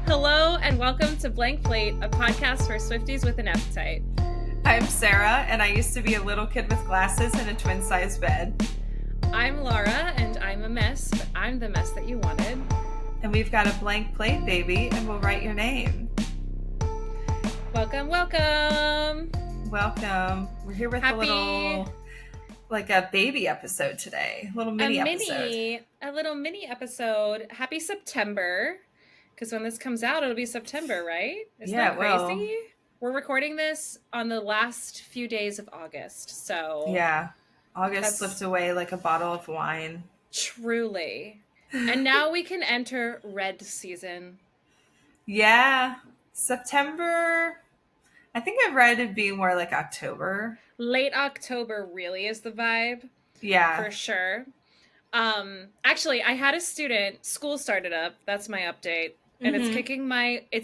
Hello and welcome to Blank Plate, a podcast for Swifties with an appetite. I'm Sara, and I used to be a little kid with glasses in a twin-sized bed. I'm Laura, and I'm a mess, but I'm the mess that you wanted. And we've got a blank plate, baby, and we'll write your name. Welcome, welcome. Welcome. We're here with a little, like a baby episode today. A little mini episode. A little mini episode. Happy September. Because when this comes out, it'll be September, right? Isn't that crazy? We're recording this on the last few days of August, so... Yeah. August slipped away like a bottle of wine. Truly. And now we can enter red season. Yeah. September... I think I've read it being more like October. Late October really is the vibe. Yeah. For sure. Actually, I had a student, school started up, that's my update. And it's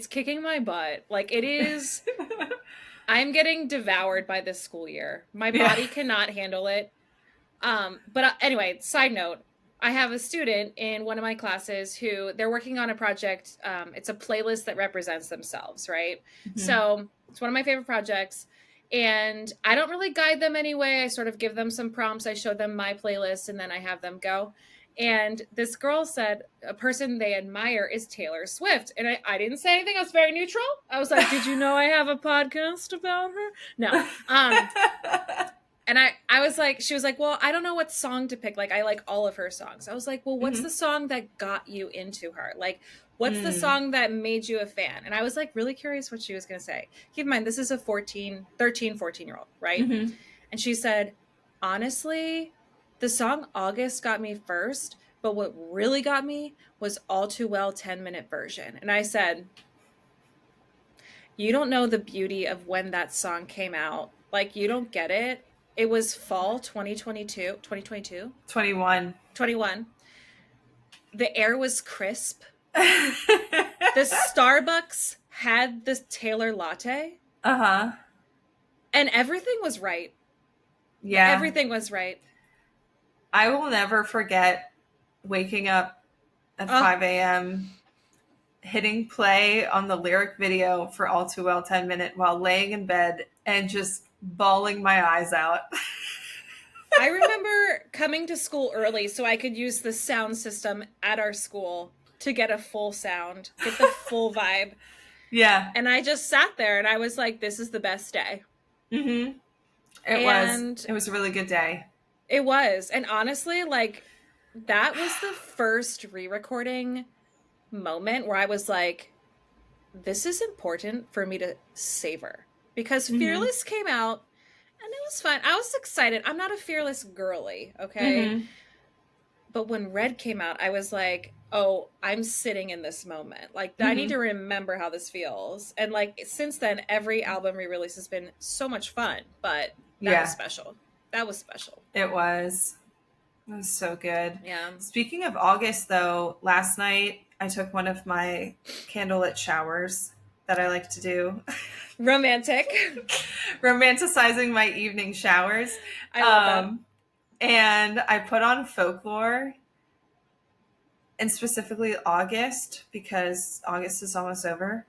kicking my butt. Like, it is, I'm getting devoured by this school year. My body cannot handle it. But anyway, side note, I have a student in one of my classes who they're working on a project. It's a playlist that represents themselves, right? Mm-hmm. So it's one of my favorite projects. And I don't really guide them anyway. I sort of give them some prompts. I show them my playlist and then I have them go. And this girl said a person they admire is Taylor Swift. And I didn't say anything. I was very neutral. I was like, did you know I have a podcast about her? No. And I was like, she was like, well, I don't know what song to pick. Like, I like all of her songs. I was like, well, what's the song that got you into her? Like, what's the song that made you a fan? And I was like really curious what she was going to say. Keep in mind, this is a 13, 14-year-old, right? Mm-hmm. And she said, honestly, the song August got me first, but what really got me was All Too Well 10-minute version. And I said, you don't know the beauty of when that song came out. Like, you don't get it. It was fall 2022. 21. The air was crisp. The Starbucks had this Taylor latte. Uh-huh. And everything was right. Yeah. Everything was right. I will never forget waking up at 5 a.m., hitting play on the lyric video for All Too Well 10 Minute while laying in bed and just bawling my eyes out. I remember coming to school early so I could use the sound system at our school to get a full sound, get the full vibe. Yeah. And I just sat there and I was like, this is the best day. Mm-hmm. It was a really good day. It was. And honestly, like, that was the first re-recording moment where I was like, this is important for me to savor. Because Fearless came out and it was fun. I was excited. I'm not a Fearless girly, okay? Mm-hmm. But when Red came out, I was like, oh, I'm sitting in this moment. Like, I need to remember how this feels. And, like, since then, every album re-release has been so much fun. But that was special. That was special. It was. It was so good. Yeah. Speaking of August, though, last night I took one of my candlelit showers that I like to do. Romantic. Romanticizing my evening showers. I love that. And I put on Folklore, and specifically August, because August is almost over.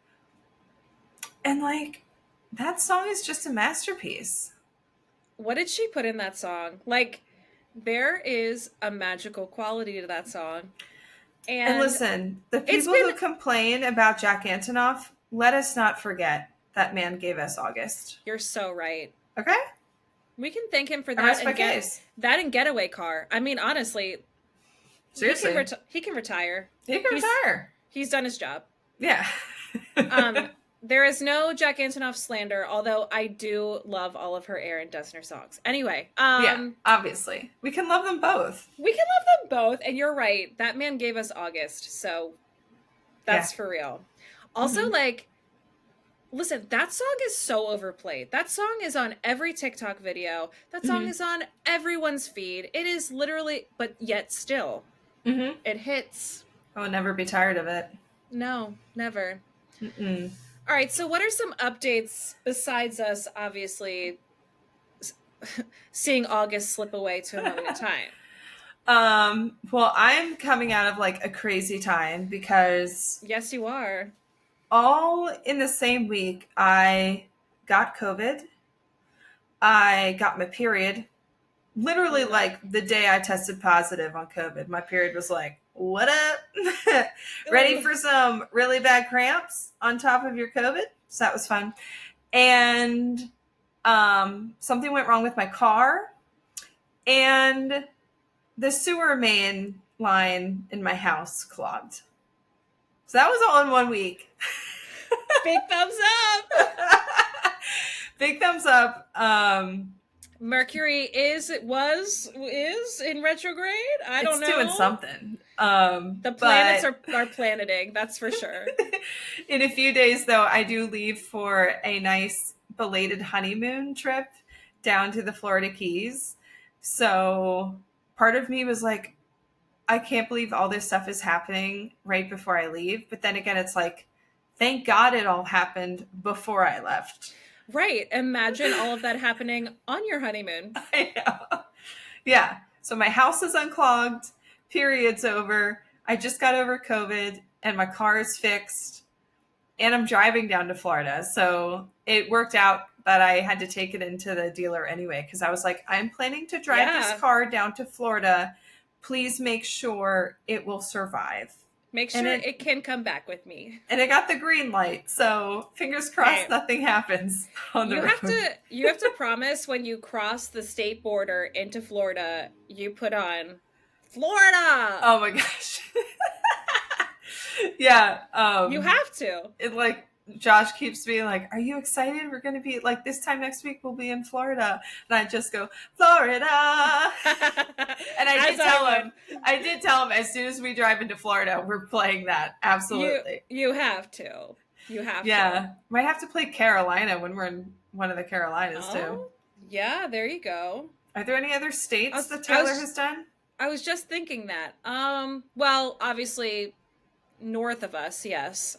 And, like, that song is just a masterpiece. What did she put in that song? Like, there is a magical quality to that song. And listen, the people who complain about Jack Antonoff, let us not forget that man gave us August. You're so right. Okay? We can thank him for that and Getaway Car. I mean, honestly, seriously, he can retire. He can retire. He's done his job. Yeah. There is no Jack Antonoff slander, although I do love all of her Aaron Dessner songs. Anyway. Yeah, obviously. We can love them both. And you're right. That man gave us August, so that's for real. Also, like, listen, that song is so overplayed. That song is on every TikTok video. That song is on everyone's feed. It is literally, but yet still, it hits. I will never be tired of it. No, never. Mm-mm. All right, so what are some updates besides us, obviously, seeing August slip away to a moment in time? Well, I'm coming out of, like, a crazy time because... Yes, you are. all in the same week, I got COVID. I got my period. Literally, like the day I tested positive on COVID, my period was like, what up? Ready for some really bad cramps on top of your COVID? So that was fun. And something went wrong with my car. And the sewer main line in my house clogged. So that was all in 1 week. Big thumbs up. Big thumbs up. Mercury is in retrograde. I don't know. It's doing something. The planets are planeting, that's for sure. In a few days, though, I do leave for a nice belated honeymoon trip down to the Florida Keys. So part of me was like, I can't believe all this stuff is happening right before I leave. But then again, it's like, thank God it all happened before I left. Right. Imagine all of that happening on your honeymoon. I know. Yeah. So my house is unclogged. Period's over. I just got over COVID and my car is fixed. And I'm driving down to Florida. So it worked out that I had to take it into the dealer anyway. Because I was like, I'm planning to drive this car down to Florida. Please make sure it will survive. Make sure it can come back with me. And it got the green light, so fingers crossed nothing happens on the road. You have to promise when you cross the state border into Florida, you put on Florida. Oh my gosh. Yeah. You have to. It like Josh keeps being like, "Are you excited? We're going to be like this time next week. We'll be in Florida." And I just go, "Florida." And I did tell him as soon as we drive into Florida, we're playing that. Absolutely. You have to. You have to. Yeah. Might have to play Carolina when we're in one of the Carolinas too. Yeah, there you go. Are there any other states that Tyler has done? I was just thinking that. Well, obviously north of us, yes.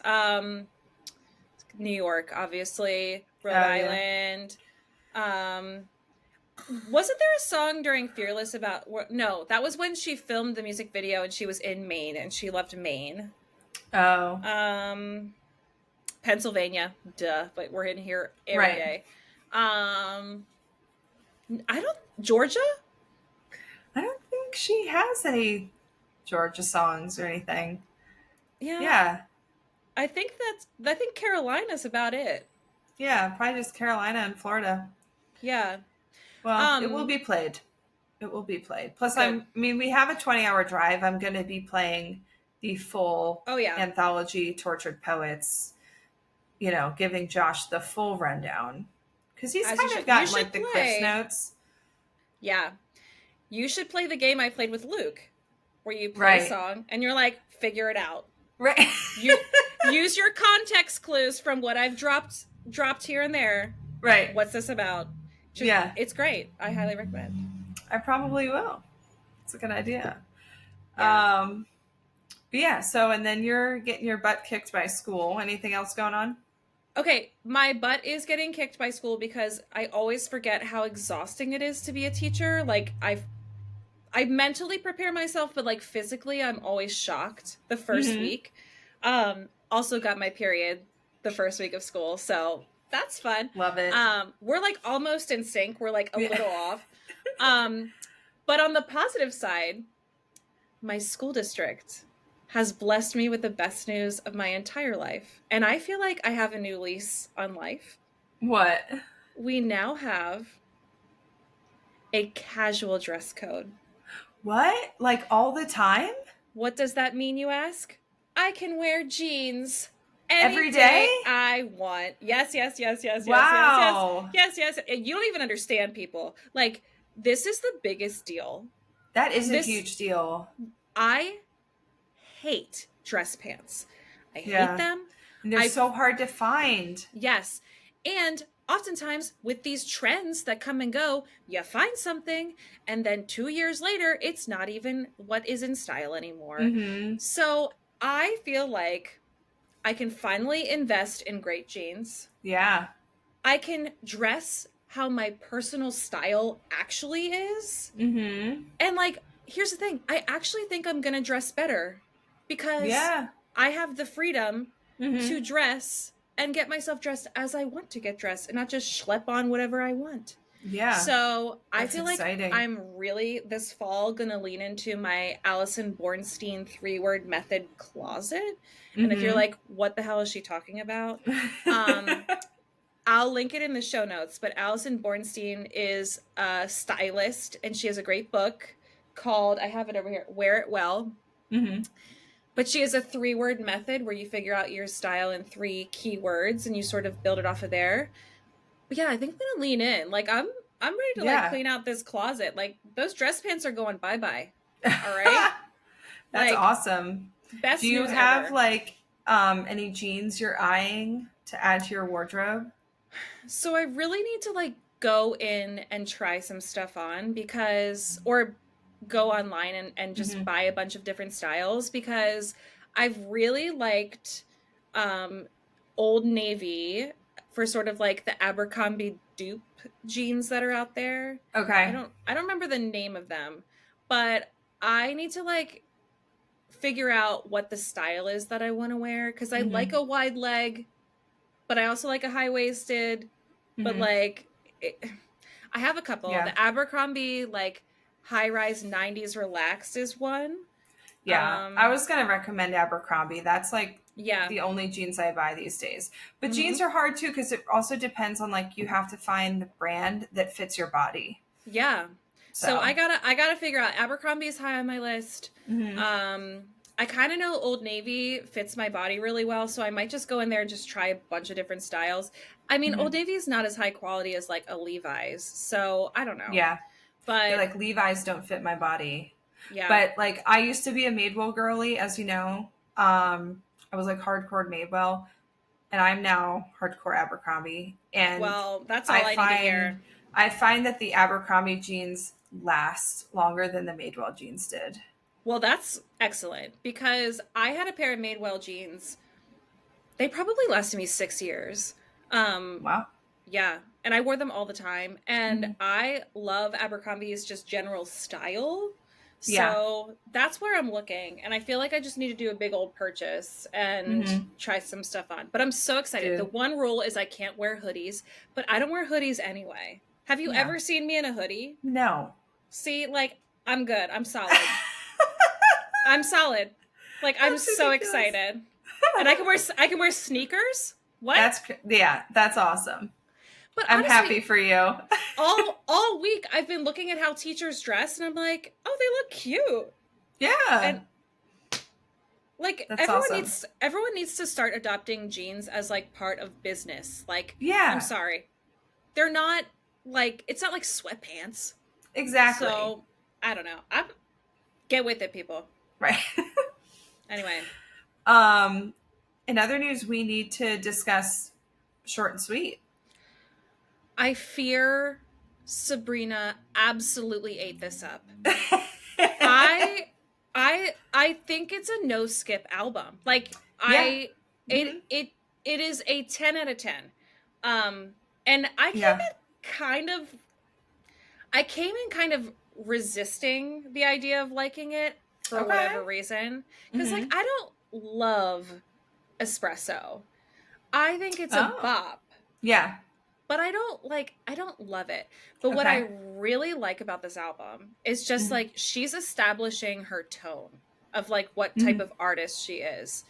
New York, obviously, Rhode Island. Yeah. Wasn't there a song during Fearless about... No, that was when she filmed the music video and she was in Maine and she loved Maine. Oh. Pennsylvania, duh, but we're in here every day. Georgia? I don't think she has any Georgia songs or anything. Yeah. I think Carolina's about it. Yeah, probably just Carolina and Florida. Yeah. Well, it will be played. It will be played. Plus, we have a 20-hour drive. I'm going to be playing the full anthology Tortured Poets, giving Josh the full rundown. Because he's kind of got like the Cliff's Notes. Yeah. You should play the game I played with Luke, where you play a song and you're like, figure it out. Right. You use your context clues from what I've dropped here and there. Right. What's this about? Yeah. It's great. I highly recommend. I probably will. It's a good idea. Yeah. So, and then you're getting your butt kicked by school. Anything else going on? Okay, my butt is getting kicked by school because I always forget how exhausting it is to be a teacher. Like, I mentally prepare myself, but like physically, I'm always shocked the first week. Also got my period the first week of school, so that's fun. Love it. We're like almost in sync. We're like a little off. But on the positive side, my school district has blessed me with the best news of my entire life. And I feel like I have a new lease on life. What? We now have a casual dress code. What? Like all the time? What does that mean, you ask? I can wear jeans every day I want. Yes. Wow. Yes. You don't even understand, people. Like, this is the biggest deal. That is a huge deal. I hate dress pants. I hate them. And they're so hard to find. Yes. And oftentimes with these trends that come and go, you find something and then 2 years later, it's not even what is in style anymore. Mm-hmm. So I feel like I can finally invest in great jeans. Yeah. I can dress how my personal style actually is. Mm-hmm. And like, here's the thing. I actually think I'm going to dress better because I have the freedom to dress and get myself dressed as I want to get dressed and not just schlep on whatever I want. Yeah. So I feel exciting. like I'm really this fall gonna lean into my Alison Bornstein 3-word method closet. And if you're like, what the hell is she talking about? I'll link it in the show notes, but Alison Bornstein is a stylist and she has a great book called, I have it over here, Wear It Well. But she has a 3-word method where you figure out your style in 3 key words and you sort of build it off of there. But yeah, I think I'm gonna lean in. Like I'm ready to like clean out this closet. Like those dress pants are going bye-bye. All right. That's like, awesome. Best Do you news have ever. like any jeans you're eyeing to add to your wardrobe? So I really need to like go in and try some stuff on because, or go online and just buy a bunch of different styles because I've really liked Old Navy for sort of like the Abercrombie dupe jeans that are out there. Okay. I don't remember the name of them, but I need to like figure out what the style is that I want to wear because I like a wide leg, but I also like a high-waisted, but like I have a couple. The Abercrombie like high-rise 90s relaxed is one. Yeah. I was going to recommend Abercrombie. That's like the only jeans I buy these days. But jeans are hard too because it also depends on like you have to find the brand that fits your body. Yeah. So I gotta figure out. Abercrombie is high on my list. I kind of know Old Navy fits my body really well, so I might just go in there and just try a bunch of different styles. I mean, Old Navy is not as high quality as like a Levi's, so I don't know. Yeah. But like Levi's don't fit my body. Yeah. But like I used to be a Madewell girly, as you know. I was like hardcore Madewell, and I'm now hardcore Abercrombie. And well, that's all I need to hear. I find that the Abercrombie jeans last longer than the Madewell jeans did. Well, that's excellent because I had a pair of Madewell jeans. They probably lasted me 6 years. Wow. Yeah. And I wore them all the time. And I love Abercrombie's just general style. So that's where I'm looking. And I feel like I just need to do a big old purchase and try some stuff on. But I'm so excited. The one rule is I can't wear hoodies, but I don't wear hoodies anyway. Have you ever seen me in a hoodie? No. See, like, I'm good. I'm solid. I'm solid. Like, I'm so excited. And I can wear sneakers. What? That's awesome. But I'm honestly, happy for you. all week I've been looking at how teachers dress and I'm like, oh, they look cute. Yeah. And like everyone needs to start adopting jeans as like part of business. Like, I'm sorry. They're not like, it's not like sweatpants. Exactly. So I don't know. Get with it, people. Right. Anyway. In other news, we need to discuss Short and Sweet. I fear Sabrina absolutely ate this up. I think it's a no skip album. Like it is a 10 out of 10. And I came in kind of resisting the idea of liking it for whatever reason. Because like I don't love espresso. I think it's a bop. Yeah. But I don't love it. But what I really like about this album is just like she's establishing her tone of like what type of artist she is.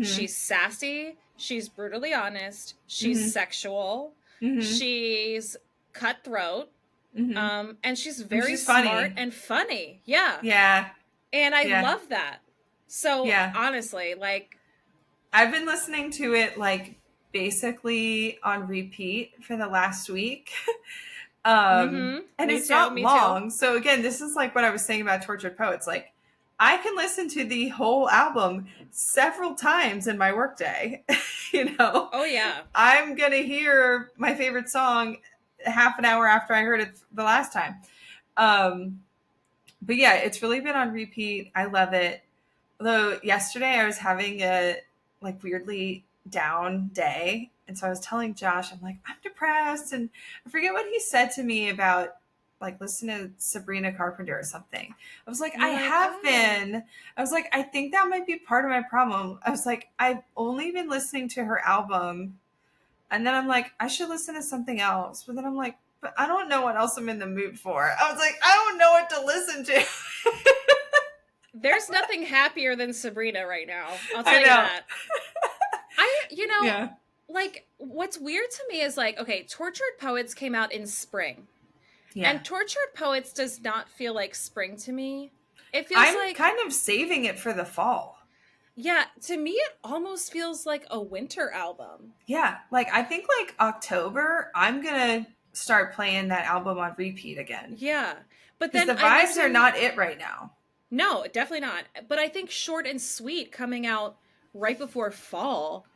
She's sassy, she's brutally honest, she's sexual, she's cutthroat, and she's very smart and funny. Yeah. Yeah. And I love that. So honestly, like I've been listening to it like basically on repeat for the last week. And it's not long. So again, this is like what I was saying about Tortured Poets. Like I can listen to the whole album several times in my workday, you know? Oh yeah. I'm going to hear my favorite song half an hour after I heard it the last time. But yeah, it's really been on repeat. I love it. Although yesterday I was having a like weirdly down day. And so I was telling Josh, I'm like, I'm depressed. And I forget what he said to me about like listen to Sabrina Carpenter or something. I was like, Oh I my have God. been. I was like, I think that might be part of my problem. I was like, I've only been listening to her album. And then I'm like, I should listen to something else. But then I'm like, but I don't know what else I'm in the mood for. I was like, I don't know what to listen to. There's nothing happier than Sabrina right now. I'll tell I you know. that. Yeah. Like, what's weird to me is like, okay, Tortured Poets came out in spring. Yeah. And Tortured Poets does not feel like spring to me. It feels I'm like, kind of saving it for the fall. yeah, to me it almost feels like a winter album. Yeah. Like, I think like October, I'm going to start playing that album on repeat again. Yeah. But Because then the vibes are not it right now. No, definitely not. But I think Short and Sweet coming out right before fall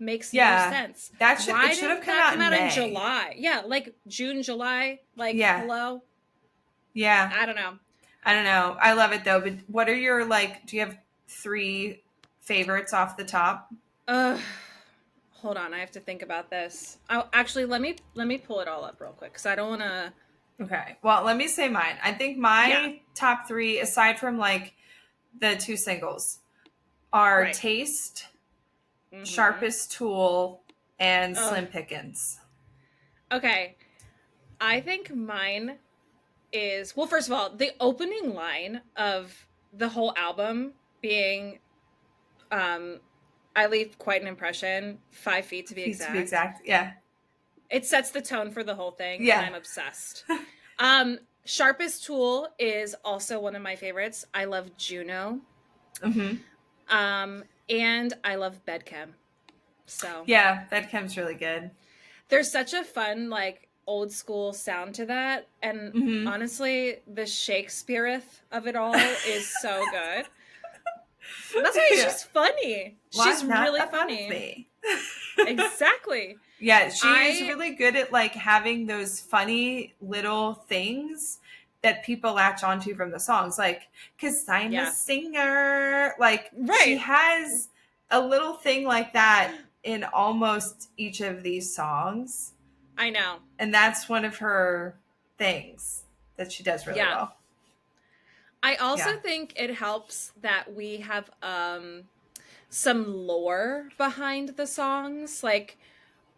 makes no sense. It should have come out in May. July? Yeah, like June, July. Like, hello? Yeah. I don't know. I love it though. But what are your like? Do you have 3 favorites off the top? Hold on, I have to think about this. Oh, actually, let me pull it all up real quick because I don't want to. Okay. Well, let me say mine. I think my top 3, aside from like the 2 singles, are Taste, Sharpest Tool, and Slim Pickens. Okay. I think mine is, well, first of all, the opening line of the whole album being I leave quite an impression, 5 feet to be exact. Yeah. It sets the tone for the whole thing, Yeah. and I'm obsessed. Sharpest Tool is also one of my favorites. I love Juno. Mm-hmm. And I love Bedchem. So yeah, Bedchem's really good. There's such a fun, like, old school sound to that, and honestly, the Shakespeare of it all is so good. That's why she's funny. She's really funny. Exactly. Yeah, she's really good at like having those funny little things that people latch onto from the songs, like "'Cause I'm a singer." Like she has a little thing like that in almost each of these songs. I know, and that's one of her things that she does really well. I also think it helps that we have some lore behind the songs. Like,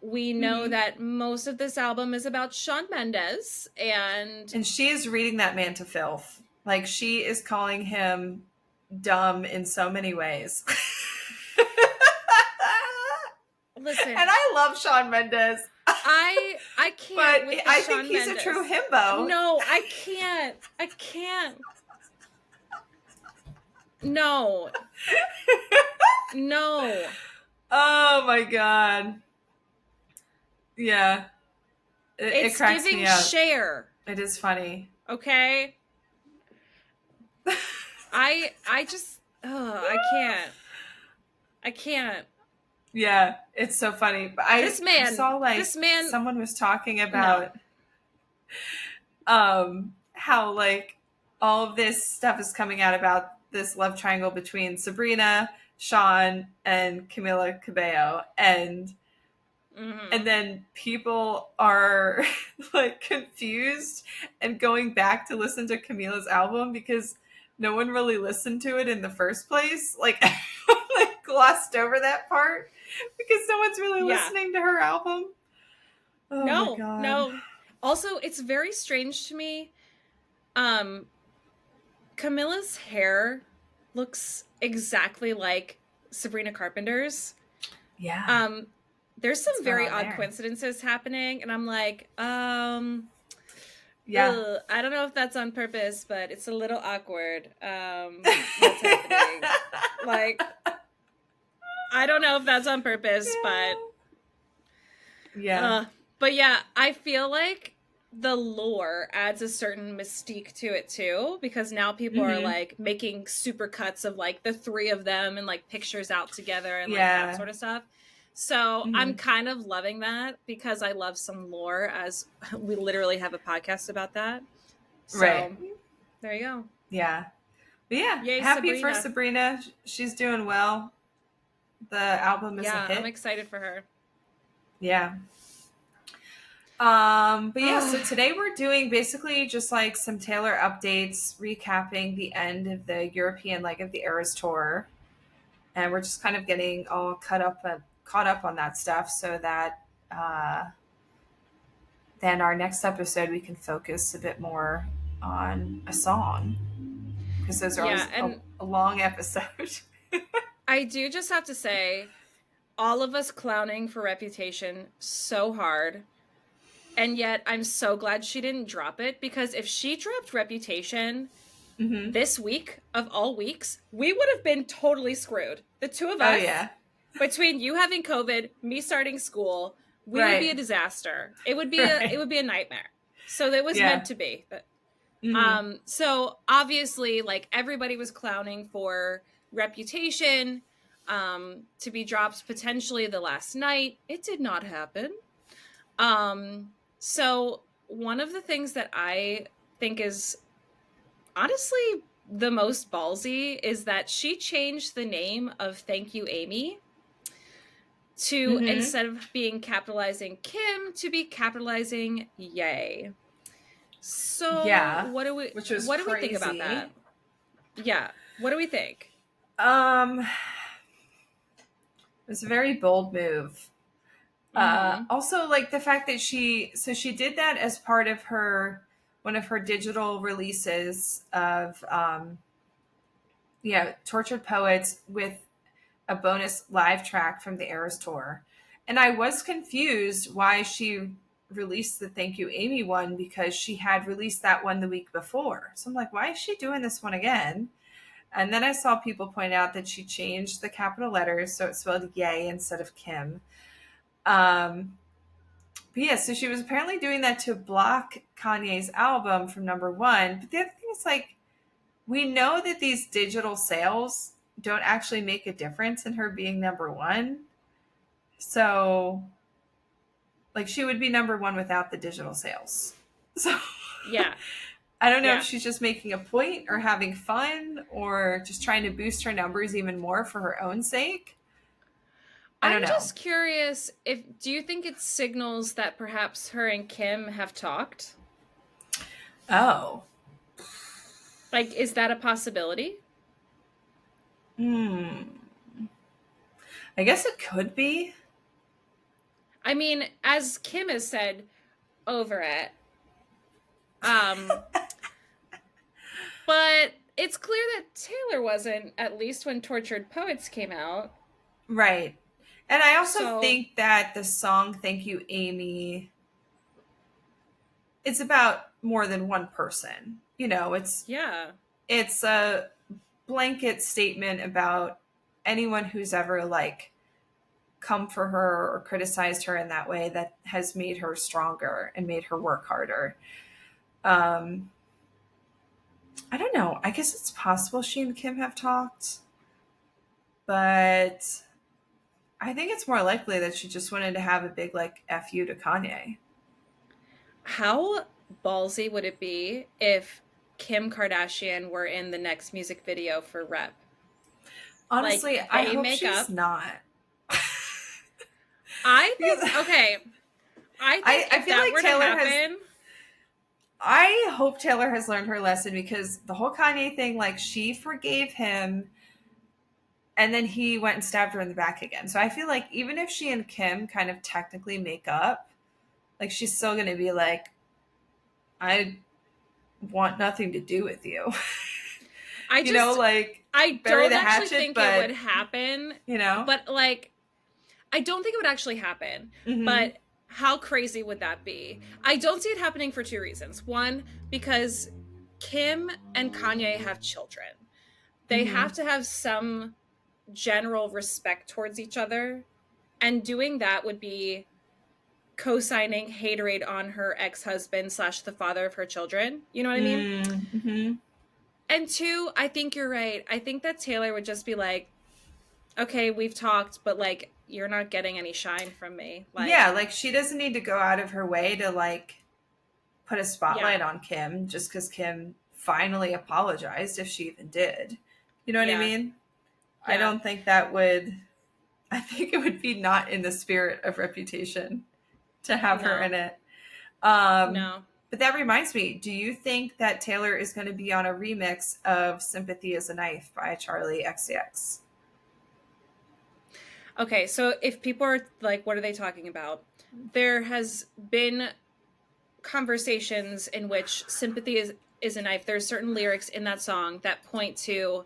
we know that most of this album is about Shawn Mendes, and she is reading that man to filth. Like, she is calling him dumb in so many ways. Listen, and I love Shawn Mendes. I can't. But I think he's Mendes. A true himbo. No, I can't. No. No. Oh my god. Yeah. It cracks me up. Cher. It is funny. Okay. I just I can't. Yeah, it's so funny. But I saw like someone was talking about how like all of this stuff is coming out about this love triangle between Sabrina, Shawn, and Camila Cabello, and then people are like confused and going back to listen to Camila's album because no one really listened to it in the first place. Like, like glossed over that part because no one's really listening to her album. Oh my God. No. Also, it's very strange to me. Camila's hair looks exactly like Sabrina Carpenter's. Yeah. There's some very odd coincidences happening, and I'm like, I don't know if that's on purpose, but it's a little awkward. What's happening? Like, I don't know if that's on purpose, but but yeah, I feel like the lore adds a certain mystique to it too, because now people are like making super cuts of like the 3 of them and like pictures out together and like that sort of stuff. So I'm kind of loving that because I love some lore, as we literally have a podcast about that. So there you go. Yeah. But yeah, yay, happy Sabrina. for Sabrina. She's doing well. The album is a hit. I'm excited for her. Yeah. But yeah, so today we're doing basically just like some Taylor updates, recapping the end of the European leg of the Eras tour. And we're just kind of getting all caught up on that stuff so that then our next episode we can focus a bit more on a song. Because those are always a long episode. I do just have to say, all of us clowning for Reputation so hard. And yet I'm so glad she didn't drop it, because if she dropped Reputation this week of all weeks, we would have been totally screwed. The two of us, between you having COVID, me starting school, we would be a disaster. It would be a nightmare. So it was meant to be. So obviously, like, everybody was clowning for Reputation to be dropped potentially the last night. It did not happen. So one of the things that I think is honestly the most ballsy is that she changed the name of Thank You, Amy to, instead of being capitalizing Kim, to be capitalizing Yay. So what do we think about that? Yeah. What do we think? It was a very bold move. Also, like, the fact that she did that as part of one of her digital releases of Tortured Poets, with a bonus live track from the Eras tour. And I was confused why she released the Thank You Amy one, because she had released that one the week before. So I'm like, why is she doing this one again? And then I saw people point out that she changed the capital letters, so it's spelled Yay instead of Kim. But yeah, so she was apparently doing that to block Kanye's album from #1. But the other thing is, like, we know that these digital sales don't actually make a difference in her being #1. So, like, she would be #1 without the digital sales. So yeah, I don't know if she's just making a point or having fun or just trying to boost her numbers even more for her own sake. I'm just curious, do you think it signals that perhaps her and Kim have talked? Oh. Like, is that a possibility? I guess it could be. I mean, as Kim has said over it, but it's clear that Taylor wasn't, at least when Tortured Poets came out. Right. And I also think that the song Thank You, Amy, it's about more than one person. You know, it's a blanket statement about anyone who's ever, like, come for her or criticized her in that way that has made her stronger and made her work harder. I don't know. I guess it's possible she and Kim have talked, but I think it's more likely that she just wanted to have a big, like, F you to Kanye. How ballsy would it be if Kim Kardashian were in the next music video for Rep? Honestly, like, I hope she's not. I think, okay. I feel like Taylor I hope Taylor has learned her lesson, because the whole Kanye thing, like, she forgave him and then he went and stabbed her in the back again. So I feel like even if she and Kim kind of technically make up, like, she's still going to be like, I want nothing to do with you. I don't actually think it would happen. You know? But, like, I don't think it would actually happen. But how crazy would that be? I don't see it happening for two reasons. One, because Kim and Kanye have children. They have to have some general respect towards each other. And doing that would be co-signing haterade on her ex-husband / the father of her children. You know what I mean? And two, I think you're right. I think that Taylor would just be like, okay, we've talked, but, like, you're not getting any shine from me. Like, yeah, like, she doesn't need to go out of her way to, like, put a spotlight on Kim just because Kim finally apologized, if she even did. You know what I mean? Yeah. I don't think I think it would be not in the spirit of Reputation to have her in it. Um, No. but that reminds me, do you think that Taylor is going to be on a remix of Sympathy as a Knife by Charlie XCX? Okay, so if people are like, what are they talking about? There has been conversations in which sympathy is a knife. There's certain lyrics in that song that point to,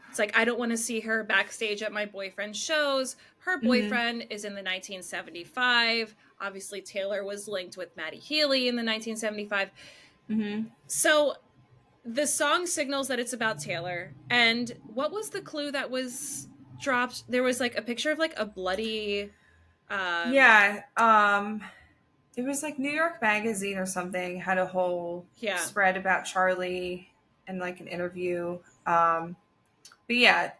it's like, I don't want to see her backstage at my boyfriend's shows. Her Mm-hmm. boyfriend is in the 1975. Obviously, Taylor was linked with Matty Healy in the 1975. Mm-hmm. So the song signals that it's about Taylor. And what was the clue that was dropped? There was like a picture of like a bloody Yeah. It was like New York Magazine or something had a whole yeah. spread about Charlie and like an interview. But yeah,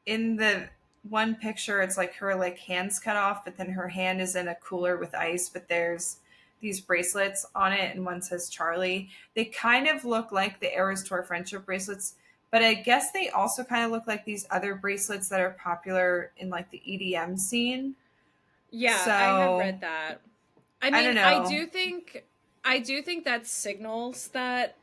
in the one picture, it's like her like hands cut off, but then her hand is in a cooler with ice. But there's these bracelets on it, and one says Charlie. They kind of look like the Eras Tour friendship bracelets, but I guess they also kind of look like these other bracelets that are popular in like the EDM scene. Yeah, I have So read that. I I mean, don't know. I do think that signals that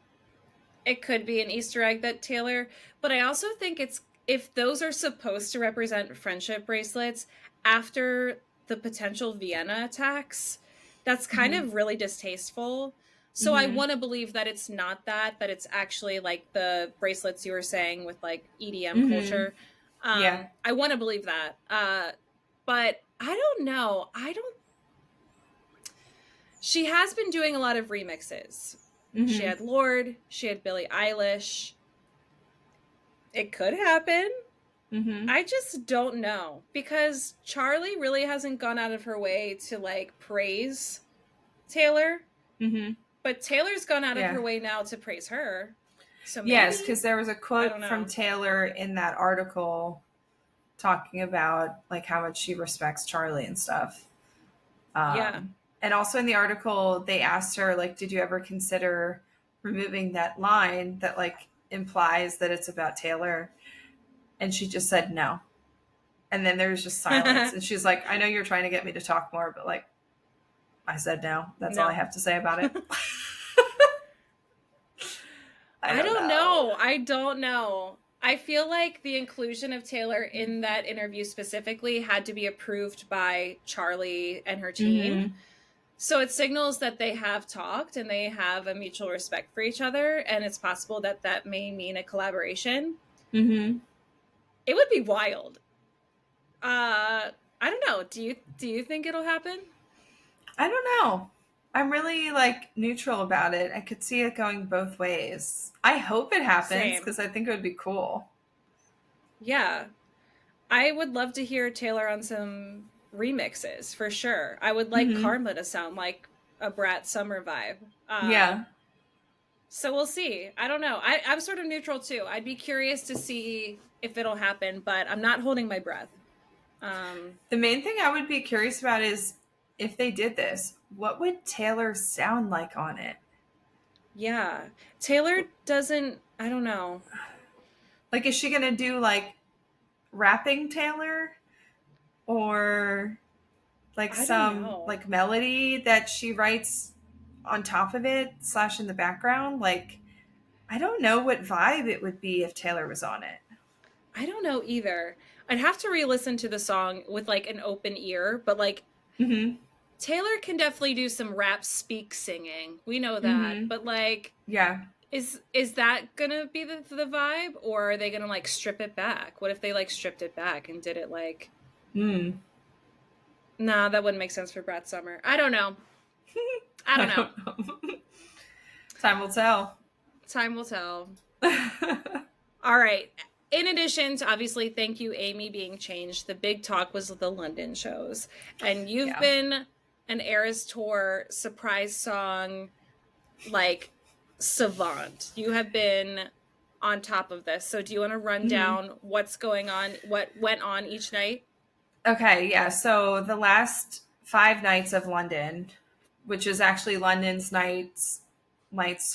it could be an Easter egg that Taylor, but I also think it's, if those are supposed to represent friendship bracelets after the potential Vienna attacks, that's kind Hmm. of really distasteful. So I Hmm. want to believe that it's not that, that it's actually like the bracelets you were saying with like EDM Hmm. culture. Yeah. I want to believe that. But I don't know. I don't, she has been doing a lot of remixes. She Hmm. had Lorde, she had Billie Eilish. It could happen. Hmm. I just don't know because Charlie really hasn't gone out of her way to like praise Taylor, Hmm. but Taylor's gone out of her Yeah. way now to praise her. So Yes, maybe, because there was a I don't quote from know. Taylor in that article talking about like how much she respects Charlie and stuff. Yeah. And also in the article, they asked her like, "Did you ever consider removing that line that like implies that it's about Taylor?" And she just said no. And then there was just silence. And she's like, "I know you're trying to get me to talk more, but like, I said no. That's all I No. have to say about it." I I don't don't know. know. I don't know. I feel like the inclusion of Taylor in that interview specifically had to be approved by Charlie and her team. Mm-hmm. So it signals that they have talked and they have a mutual respect for each other, and it's possible that that may mean a collaboration. Mm-hmm. It would be wild. I don't know. Do you think it'll happen? I don't know. I'm really like neutral about it. I could see it going both ways. I hope it happens Same. because I think it would be cool. Yeah. I would love to hear Taylor on some remixes for sure. I would like Hmm. Karma to sound like a Brat Summer vibe. Yeah. So we'll see. I don't know. I'm sort of neutral too. I'd be curious to see if it'll happen, but I'm not holding my breath. Um, The main thing I would be curious about is if they did this, what would Taylor sound like on it? yeah. Taylor doesn't, I don't know. Like, is she going to do like rapping Taylor or like I don't some know. like melody that she writes on top of it slash in the background? Like, I don't know what vibe it would be if Taylor was on it. I don't know either. I'd have to re-listen to the song with like an open ear, but like Mm-hmm. Taylor can definitely do some rap speak singing. We know that. Mm-hmm. But like Yeah. is that gonna be the vibe, or are they gonna like strip it back? What if they like stripped it back and did it like, Mm. nah, that wouldn't make sense for Brad Summer. I don't know. I I don't know. don't know. Time will tell. Time will tell. All right. In addition to obviously, thank you, Amy, being changed, the big talk was the London shows. And you've Yeah. been an Eras Tour surprise song like savant. You have been on top of this. So do you want to run Hmm. down what's going on, what went on each night? Okay, yeah. So the last 5 nights of London, which is actually London's nights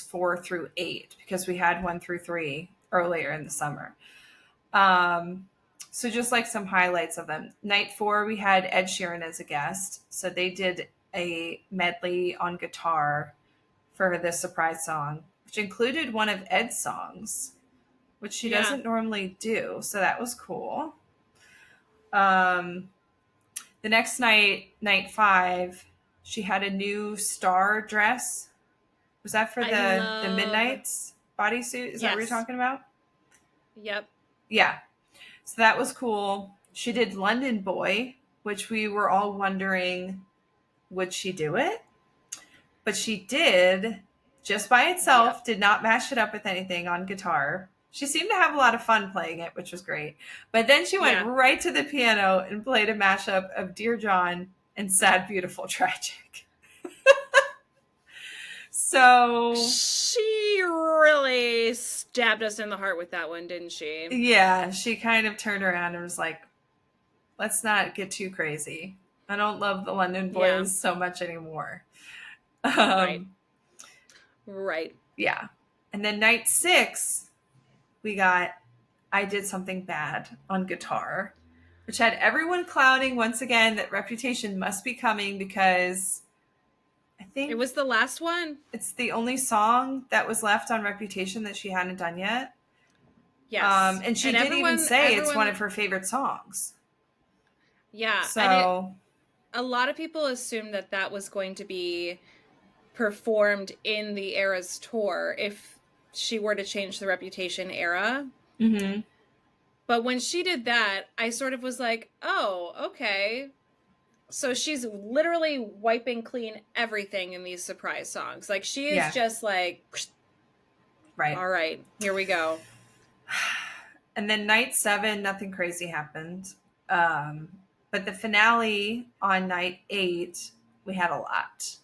4 through 8, because we had 1 through 3 earlier in the summer. Um, so just like some highlights of them. Night 4, we had Ed Sheeran as a guest. So they did a medley on guitar. for this surprise song, which included one of Ed's songs, which she doesn't normally do. So that was cool. The next night, night 5, she had a new star dress. Was that for the Midnight's bodysuit? Is that what you're talking about? Yep. Yeah. So that was cool. She did London Boy, which we were all wondering, would she do it? But she did, just by itself, did not mash it up with anything on guitar. She seemed to have a lot of fun playing it, which was great. But then she went right to the piano and played a mashup of Dear John and Sad, Beautiful, Tragic. So she really stabbed us in the heart with that one, didn't she? Yeah, she kind of turned around and was like, let's not get too crazy. I don't love the London Boys so much anymore. Right. Yeah. And then night 6, we got I Did Something Bad on guitar, which had everyone clowning once again that Reputation must be coming because I think it was the last one. It's the only song that was left on Reputation that she hadn't done yet. Yes. And she didn't even say it's one of her favorite songs. Yeah. So a lot of people assumed that was going to be performed in the Eras tour if she were to change the Reputation era. Mm-hmm. But when she did that, I sort of was like, oh, okay. So she's literally wiping clean everything in these surprise songs. Like, she is just like, right. All right, here we go. And then night 7, nothing crazy happened. But the finale on night 8, we had a lot.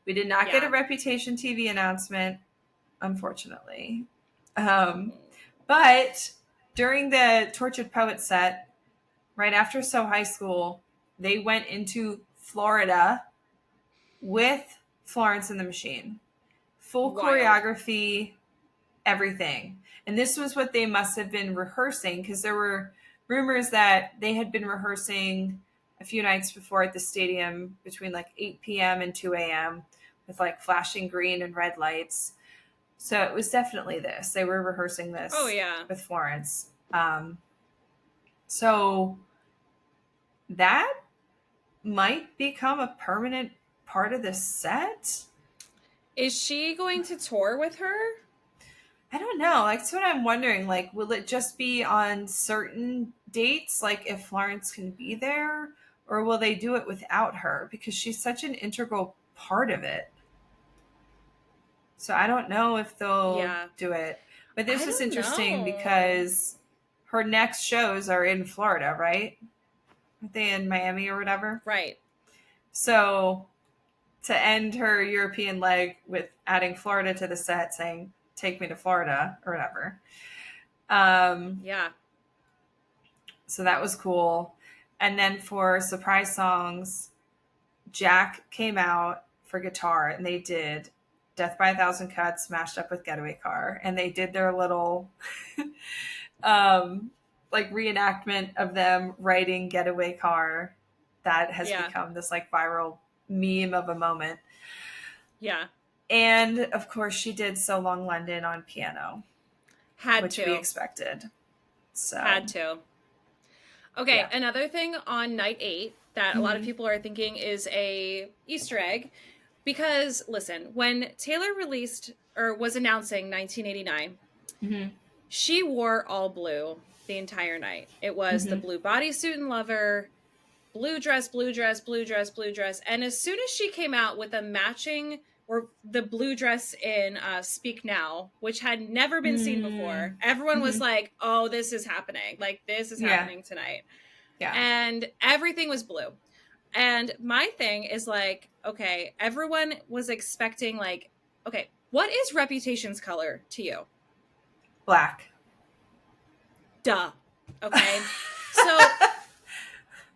We did not get a Reputation TV announcement, unfortunately. But during the Tortured Poet set, right after So High School, they went into Florida with Florence and the Machine. Full choreography, everything. And this was what they must have been rehearsing, because there were rumors that they had been rehearsing a few nights before at the stadium between like 8 p.m. and 2 a.m. with like flashing green and red lights. So it was definitely this. They were rehearsing this with Florence. So that might become a permanent part of the set. Is she going to tour with her? I don't know. Like, that's what I'm wondering. Like, will it just be on certain dates, like if Florence can be there? Or will they do it without her? Because she's such an integral part of it. So I don't know if they'll do it. But this is interesting because her next shows are in Florida, right? Aren't they in Miami or whatever? Right. So to end her European leg with adding Florida to the set, saying, take me to Florida or whatever. So that was cool. And then for surprise songs, Jack came out for guitar and they did Death by a Thousand Cuts mashed up with Getaway Car. And they did their little like reenactment of them writing Getaway Car that has become this like viral meme of a moment. Yeah. And of course she did So Long London on piano. Which we expected. So had to. Okay, another thing on night 8 that a lot of people are thinking is a Easter egg. Because, listen, when Taylor released or was announcing 1989, she wore all blue the entire night. It was the blue bodysuit and lover, blue dress, blue dress, blue dress, blue dress. And as soon as she came out with a matching, or the blue dress in Speak Now, which had never been seen before, everyone was like, oh, this is happening. Like, this is happening tonight. Yeah. And everything was blue. And my thing is like, okay, everyone was expecting like, okay, what is Reputation's color to you? Black. Duh. Okay. So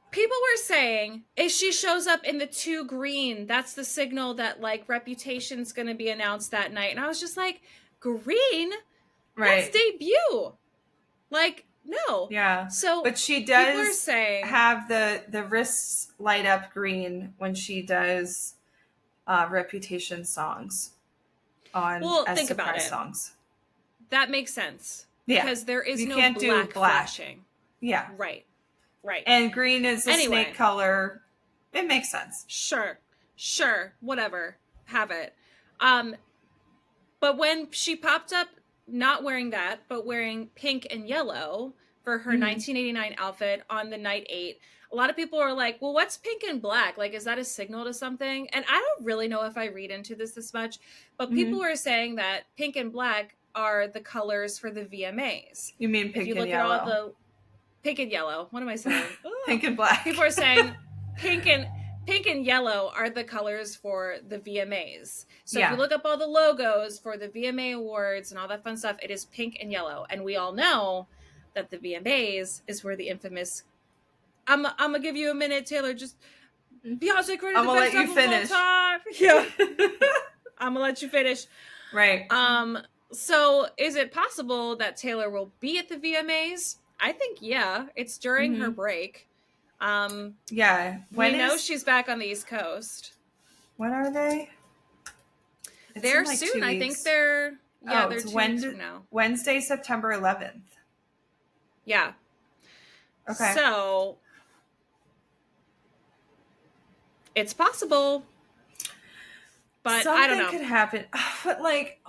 people were saying if she shows up in the 2 green, that's the signal that like Reputation's going to be announced that night. And I was just like, green? Right. That's debut. Like, no. Yeah. So, but she does have the wrists light up green when she does Reputation songs. on as think about surprise it. songs. That makes sense. Yeah. Because there is You no can't do black black. flashing. Yeah. Right. And green is a snake color. It makes sense. Sure. Whatever. Have it. But when she popped up not wearing that, but wearing pink and yellow for her 1989 outfit on the night 8, a lot of people are like, well, what's pink and black? Like, is that a signal to something? And I don't really know if I read into this much, but people are saying that pink and black are the colors for the VMAs. You mean pink and yellow? If you look at all the pink and yellow, what am I saying? Pink and black. People are saying pink and yellow are the colors for the VMAs. So if you look up all the logos for the VMA awards and all that fun stuff, it is pink and yellow. And we all know that the VMAs is where the infamous I'm gonna give you a minute, Taylor. Just Beyonce created the best album of all time. Yeah. I'm gonna let you finish. Right. So is it possible that Taylor will be at the VMAs? I think it's during her break. Yeah. We know she's back on the East Coast. When are they? They're like soon. I think they're they're 2 weeks from now. Wednesday, September 11th. Yeah. Okay. So it's possible, but something I don't know. Could happen. But like,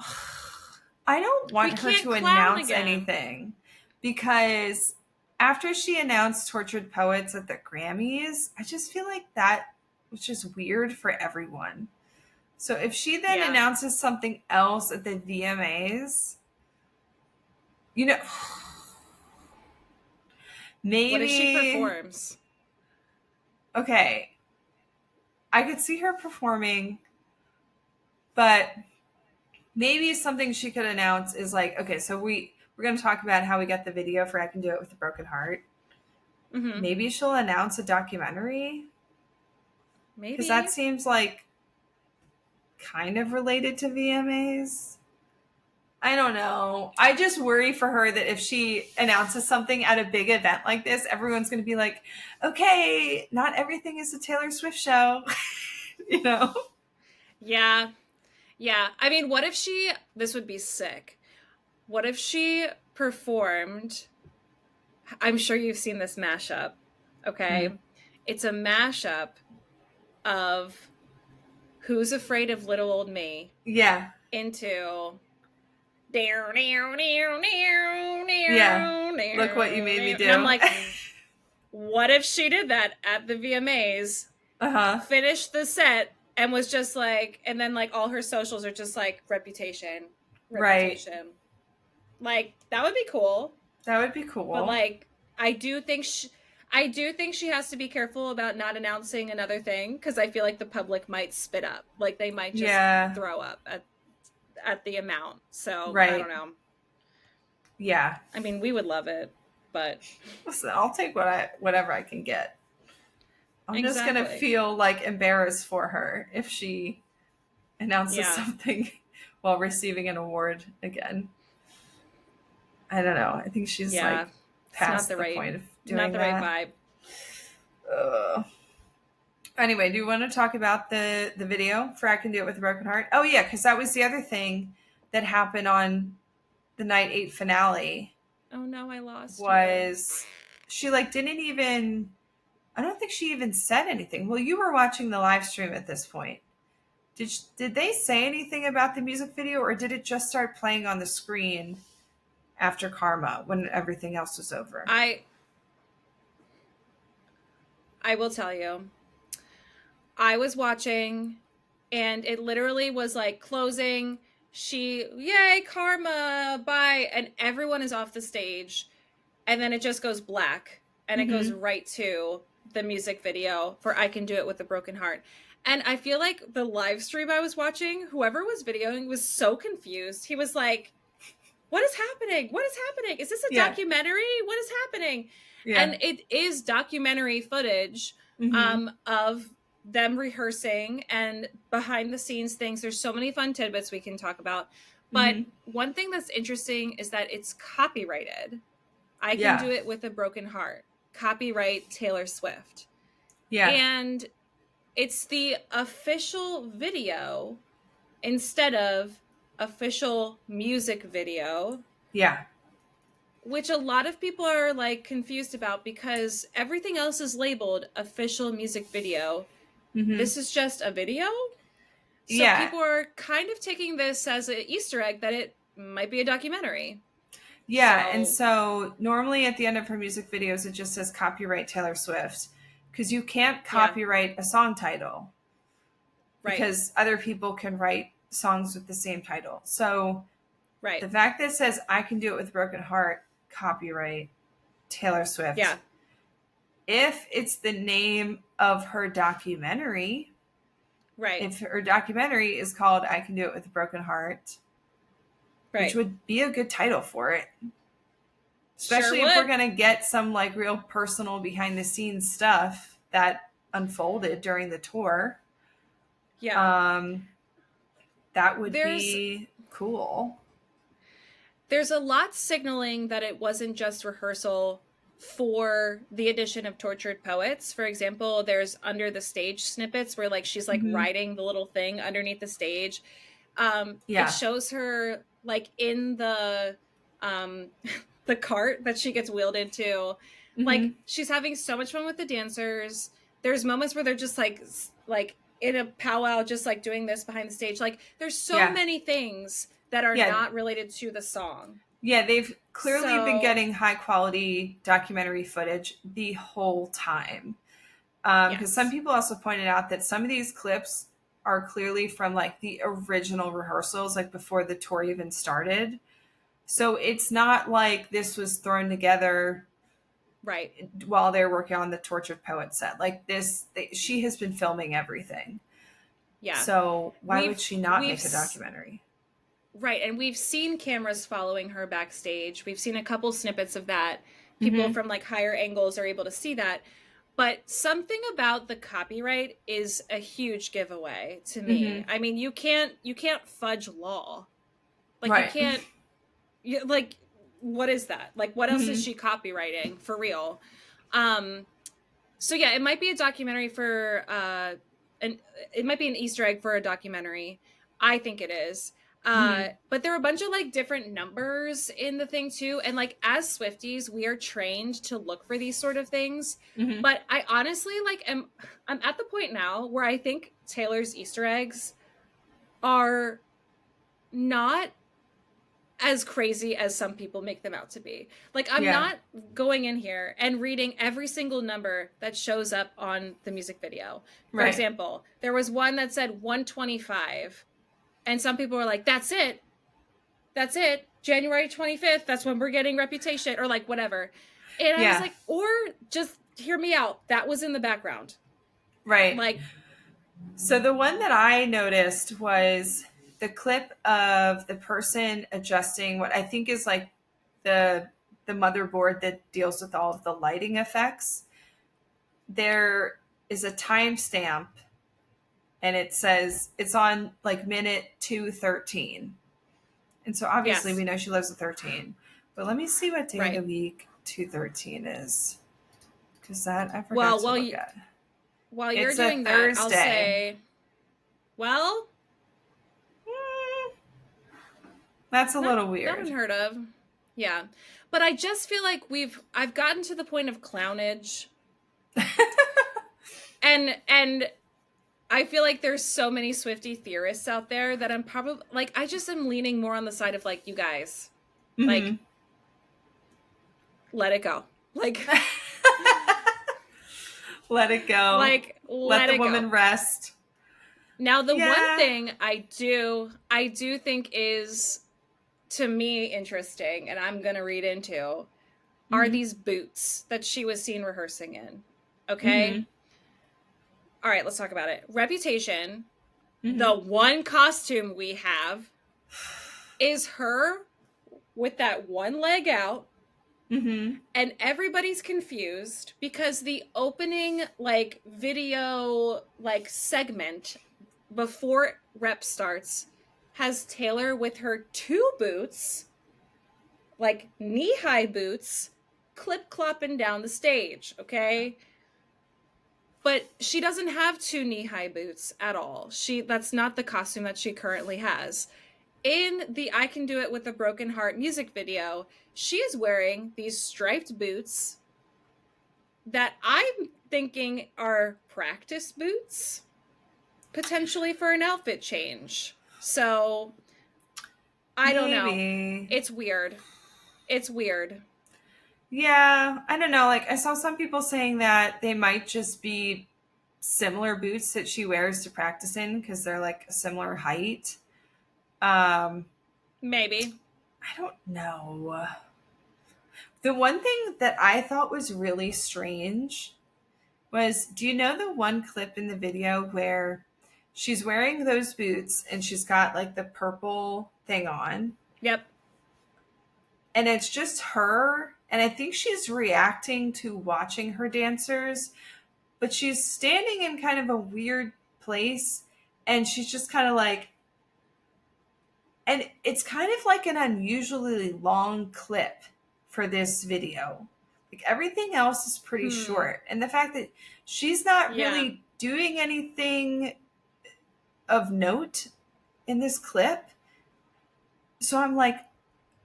I don't want her to announce anything because after she announced Tortured Poets at the Grammys, I just feel like that was just weird for everyone. So if she then announces something else at the VMAs, maybe. What if she performs? Okay. I could see her performing, but maybe something she could announce is like, okay, so we're going to talk about how we got the video for I Can Do It With a Broken Heart. Mm-hmm. Maybe she'll announce a documentary. Maybe. Because that seems like kind of related to VMAs. I don't know. I just worry for her that if she announces something at a big event like this, everyone's going to be like, okay, not everything is a Taylor Swift show. Yeah. I mean, what if this would be sick. What if she performed, I'm sure you've seen this mashup, okay? Mm-hmm. It's a mashup of Who's Afraid of Little Old Me? Yeah. Into... Look what you made me do. And I'm like, what if she did that at the VMAs? Finished the set and was just like, and then like all her socials are just like reputation. Right. Like that would be cool. That would be cool. But like, I do think she has to be careful about not announcing another thing because I feel like the public might spit up. Like they might just throw up at the amount. So I don't know. Yeah. I mean, we would love it, but listen, I'll take whatever I can get. I'm just going to feel like embarrassed for her if she announces something while receiving an award again. I don't know. I think she's like past the point of doing that. Not the right vibe. Anyway, do you want to talk about the video for I Can Do It With a Broken Heart? Oh, yeah, because that was the other thing that happened on the night 8 finale. Oh, no, I lost she like didn't even... I don't think she even said anything. Well, you were watching the live stream at this point. Did they say anything about the music video, or did it just start playing on the screen after Karma when everything else was over? I will tell you. I was watching, and it literally was like closing. Yay, Karma, bye. And everyone is off the stage. And then it just goes black. And it goes right to the music video for I Can Do It With a Broken Heart. And I feel like the live stream I was watching, whoever was videoing was so confused. He was like, what is happening? What is happening? Is this a documentary? What is happening? Yeah. And it is documentary footage of them rehearsing and behind the scenes things. There's so many fun tidbits we can talk about. But one thing that's interesting is that it's copyrighted. I Can Do It With a Broken Heart. Copyright Taylor Swift. Yeah. And it's the official video instead of official music video. Yeah. Which a lot of people are like confused about because everything else is labeled official music video. This is just a video. So people are kind of taking this as an Easter egg that it might be a documentary. Yeah, and so normally at the end of her music videos, it just says copyright Taylor Swift, because you can't copyright a song title. Right. Because other people can write songs with the same title. So right. The fact that it says I Can Do It With a Broken Heart, copyright Taylor Swift. Yeah. If it's the name of her documentary, right. If her documentary is called I Can Do It With a Broken Heart, right. which would be a good title for it. Especially if we're going to get some like real personal behind the scenes stuff that unfolded during the tour. Yeah. That would be cool. There's a lot signaling that it wasn't just rehearsal for the addition of Tortured Poets. For example, there's under the stage snippets where like she's like riding the little thing underneath the stage. It shows her like in the cart that she gets wheeled into. Like she's having so much fun with the dancers. There's moments where they're just like in a powwow, just like doing this behind the stage. Like there's so many things that are not related to the song. Yeah, they've clearly been getting high quality documentary footage the whole time. Because some people also pointed out that some of these clips are clearly from like the original rehearsals, like before the tour even started. So it's not like this was thrown together while they're working on the Tortured Poet set. Like this, she has been filming everything. Yeah. So why would she not make a documentary? Right. And we've seen cameras following her backstage. We've seen a couple snippets of that. People from like higher angles are able to see that. But something about the copyright is a huge giveaway to me. I mean, you can't fudge law. Like you can't like what is that? Like what else is she copywriting for real? So yeah, it might be a documentary for it might be an Easter egg for a documentary. I think it is. But there are a bunch of like different numbers in the thing too. And like as Swifties, we are trained to look for these sort of things. But I honestly like I'm at the point now where I think Taylor's Easter eggs are not as crazy as some people make them out to be. Like I'm not going in here and reading every single number that shows up on the music video. For example, there was one that said 125. And some people were like, that's it. January 25th. That's when we're getting Reputation or like whatever. And I was like, or just hear me out. That was in the background. Right. Like, so the one that I noticed was the clip of the person adjusting what I think is like the motherboard that deals with all of the lighting effects. There is a timestamp. And it says it's on like minute 213. And so obviously we know she loves the 13. But let me see what day of the week 213 is. Because that I forgot to look at. While you're doing that, I'll say, well, that's a little weird. Not unheard of. Yeah. But I just feel like I've gotten to the point of clownage. and I feel like there's so many Swiftie theorists out there that I'm probably like, I just am leaning more on the side of like, you guys, like, let it go. Like, let it go. Like, let the woman rest. Now, the one thing I do think is to me interesting, and I'm going to read into, are these boots that she was seen rehearsing in. Okay. All right, let's talk about it. Reputation, the one costume we have is her with that one leg out. And everybody's confused because the opening like video like segment before rep starts has Taylor with her two boots, like knee-high boots, clip-clopping down the stage, okay? But she doesn't have two knee-high boots at all. That's not the costume that she currently has. in the I Can Do It With a Broken Heart music video, she is wearing these striped boots that I'm thinking are practice boots, potentially for an outfit change. So, I don't know. It's weird. It's weird. Yeah, I don't know. Like, I saw some people saying that they might just be similar boots that she wears to practice in because they're like a similar height. Maybe. I don't know. The one thing that I thought was really strange was, do you know the one clip in the video where she's wearing those boots and she's got like the purple thing on? Yep. And it's just her. And I think she's reacting to watching her dancers, but she's standing in kind of a weird place. And she's just kind of like, and it's kind of like an unusually long clip for this video. Like everything else is pretty short. And the fact that she's not really doing anything of note in this clip. So I'm like,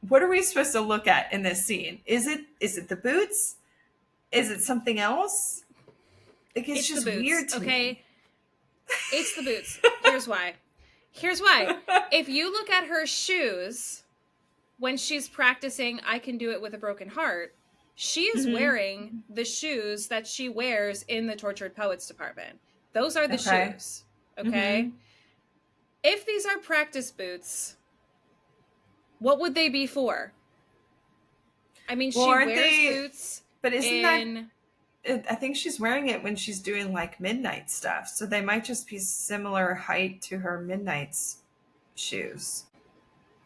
what are we supposed to look at in this scene? Is it the boots? Is it something else? Like it's just weird to me. It's the boots. Here's why. If you look at her shoes when she's practicing I Can Do It With a Broken Heart, she is wearing the shoes that she wears in the Tortured Poets department. Those are the shoes. Okay? If these are practice boots, what would they be for? I mean, she wears boots. But isn't that... I think she's wearing it when she's doing like midnight stuff. So they might just be similar height to her midnight's shoes.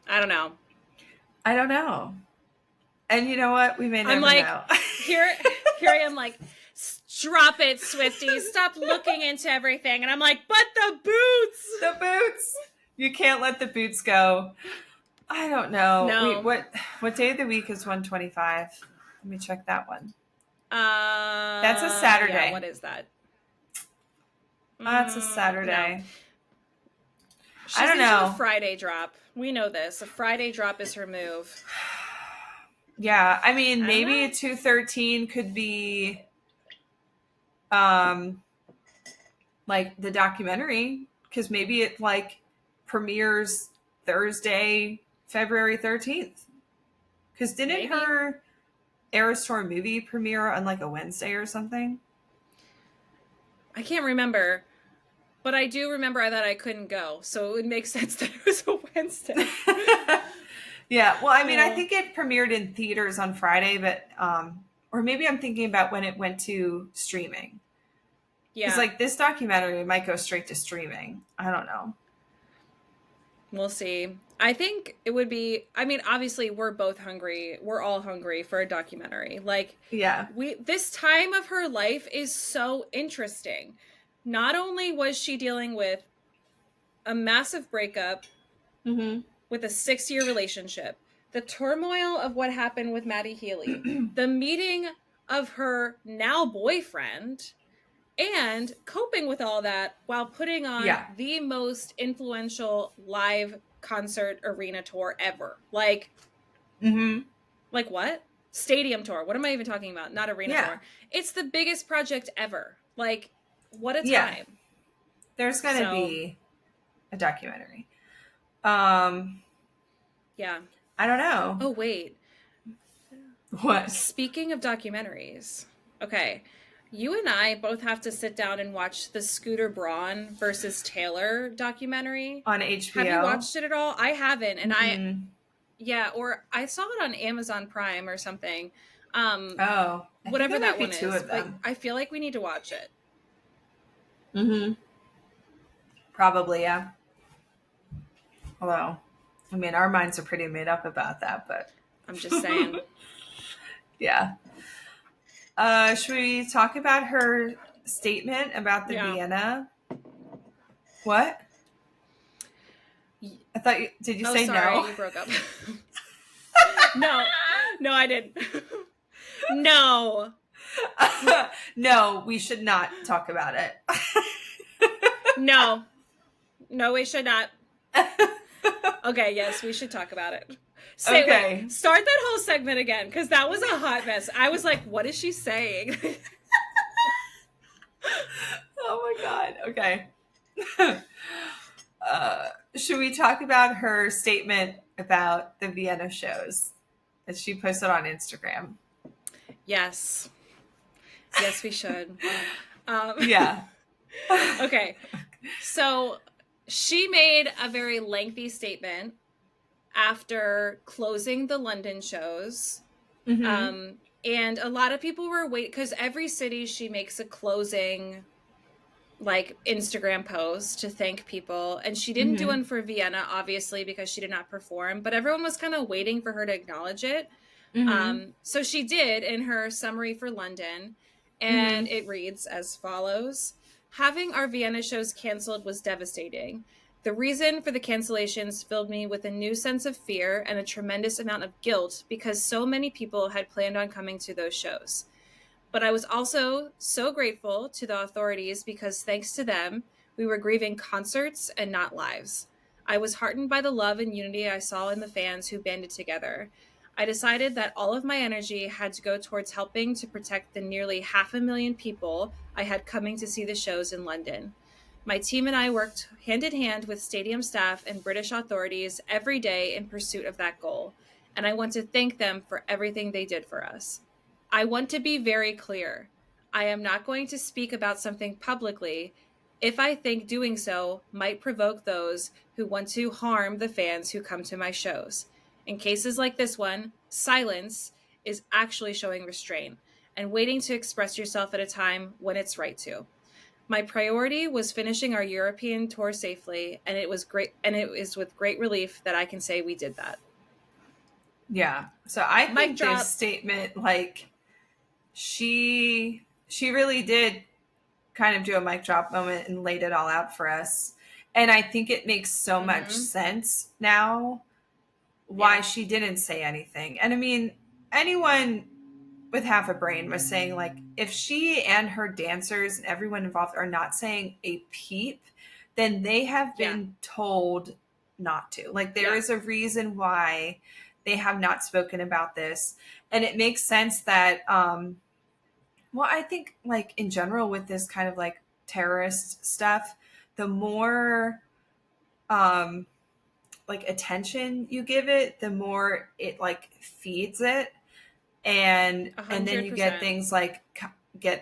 I don't know. And you know what? We may never know. here I am like, drop it, Swiftie. Stop looking into everything. And I'm like, but the boots. The boots. You can't let the boots go. I don't know. No. Wait, what day of the week is 125? Let me check that one. That's a Saturday. Yeah, what is that? That's a Saturday. No. She's into a Friday drop. We know this. A Friday drop is her move. Yeah, I mean, maybe a 213 could be, like the documentary, because maybe it like premieres Thursday, February 13th. Because didn't her Eras Tour movie premiere on like a Wednesday or something? I can't remember, but I do remember that I couldn't go, so it would make sense that it was a Wednesday. Yeah, well, I mean, I think it premiered in theaters on Friday, but or maybe I'm thinking about when it went to streaming. Yeah, it's like this documentary might go straight to streaming. I don't know. We'll see. I think it would be, I mean, obviously we're both hungry. We're all hungry for a documentary. Like, yeah, this time of her life is so interesting. Not only was she dealing with a massive breakup with a 6-year relationship, the turmoil of what happened with Maddie Healy, the meeting of her now boyfriend, and coping with all that while putting on the most influential live concert arena tour ever. Like, like what? Stadium tour. What am I even talking about? Not arena tour. It's the biggest project ever. Like, what a time. There's going to be a documentary. Yeah. I don't know. Oh, wait. What? Speaking of documentaries. Okay. You and I both have to sit down and watch the Scooter Braun versus Taylor documentary. On HBO. Have you watched it at all? I haven't. And or I saw it on Amazon Prime or something. Whatever that one is. But I feel like we need to watch it. Probably, yeah. Although, I mean, our minds are pretty made up about that, but... I'm just saying. Yeah. Should we talk about her statement about the Vienna? What? I thought did you say sorry, no? You broke up. No, I didn't. No. No, we should not talk about it. No, we should not. Okay, yes, we should talk about it. Okay. Wait, start that whole segment again, because that was a hot mess. I was like, what is she saying? Oh my God. Okay. Should we talk about her statement about the Vienna shows that she posted on Instagram? Yes. Yes, we should. Um, Yeah. okay. So she made a very lengthy statement after closing the London shows. Mm-hmm. And a lot of people were waiting because every city she makes a closing like Instagram post to thank people. And she didn't do Mm-hmm. one for Vienna, obviously, because she did not perform, but everyone was kind of waiting for her to acknowledge it. Mm-hmm. So she did in her summary for London, and Mm-hmm. it reads as follows: Having our Vienna shows canceled was devastating. The reason for the cancellations filled me with a new sense of fear and a tremendous amount of guilt because so many people had planned on coming to those shows. But I was also so grateful to the authorities because thanks to them, we were grieving concerts and not lives. I was heartened by the love and unity I saw in the fans who banded together. I decided that all of my energy had to go towards helping to protect the nearly 500,000 people I had coming to see the shows in London. My team and I worked hand in hand with stadium staff and British authorities every day in pursuit of that goal, and I want to thank them for everything they did for us. I want to be very clear. I am not going to speak about something publicly if I think doing so might provoke those who want to harm the fans who come to my shows. In cases like this one, silence is actually showing restraint and waiting to express yourself at a time when it's right to. My priority was finishing our European tour safely, and it is with great relief that I can say we did that. Yeah. So I Mic think this drop. statement, like, she really did kind of do a mic drop moment and laid it all out for us. And I think it makes so much Mm-hmm. sense now why Yeah. she didn't say anything. And I mean, anyone with half a brain was saying, like, if she and her dancers and everyone involved are not saying a peep, then they have Yeah. been told not to. Like, there Yeah. is a reason why they have not spoken about this. And it makes sense that well, I think, like, in general with this kind of like terrorist stuff, the more um like attention you give it, the more it like feeds it, and then you get 100%.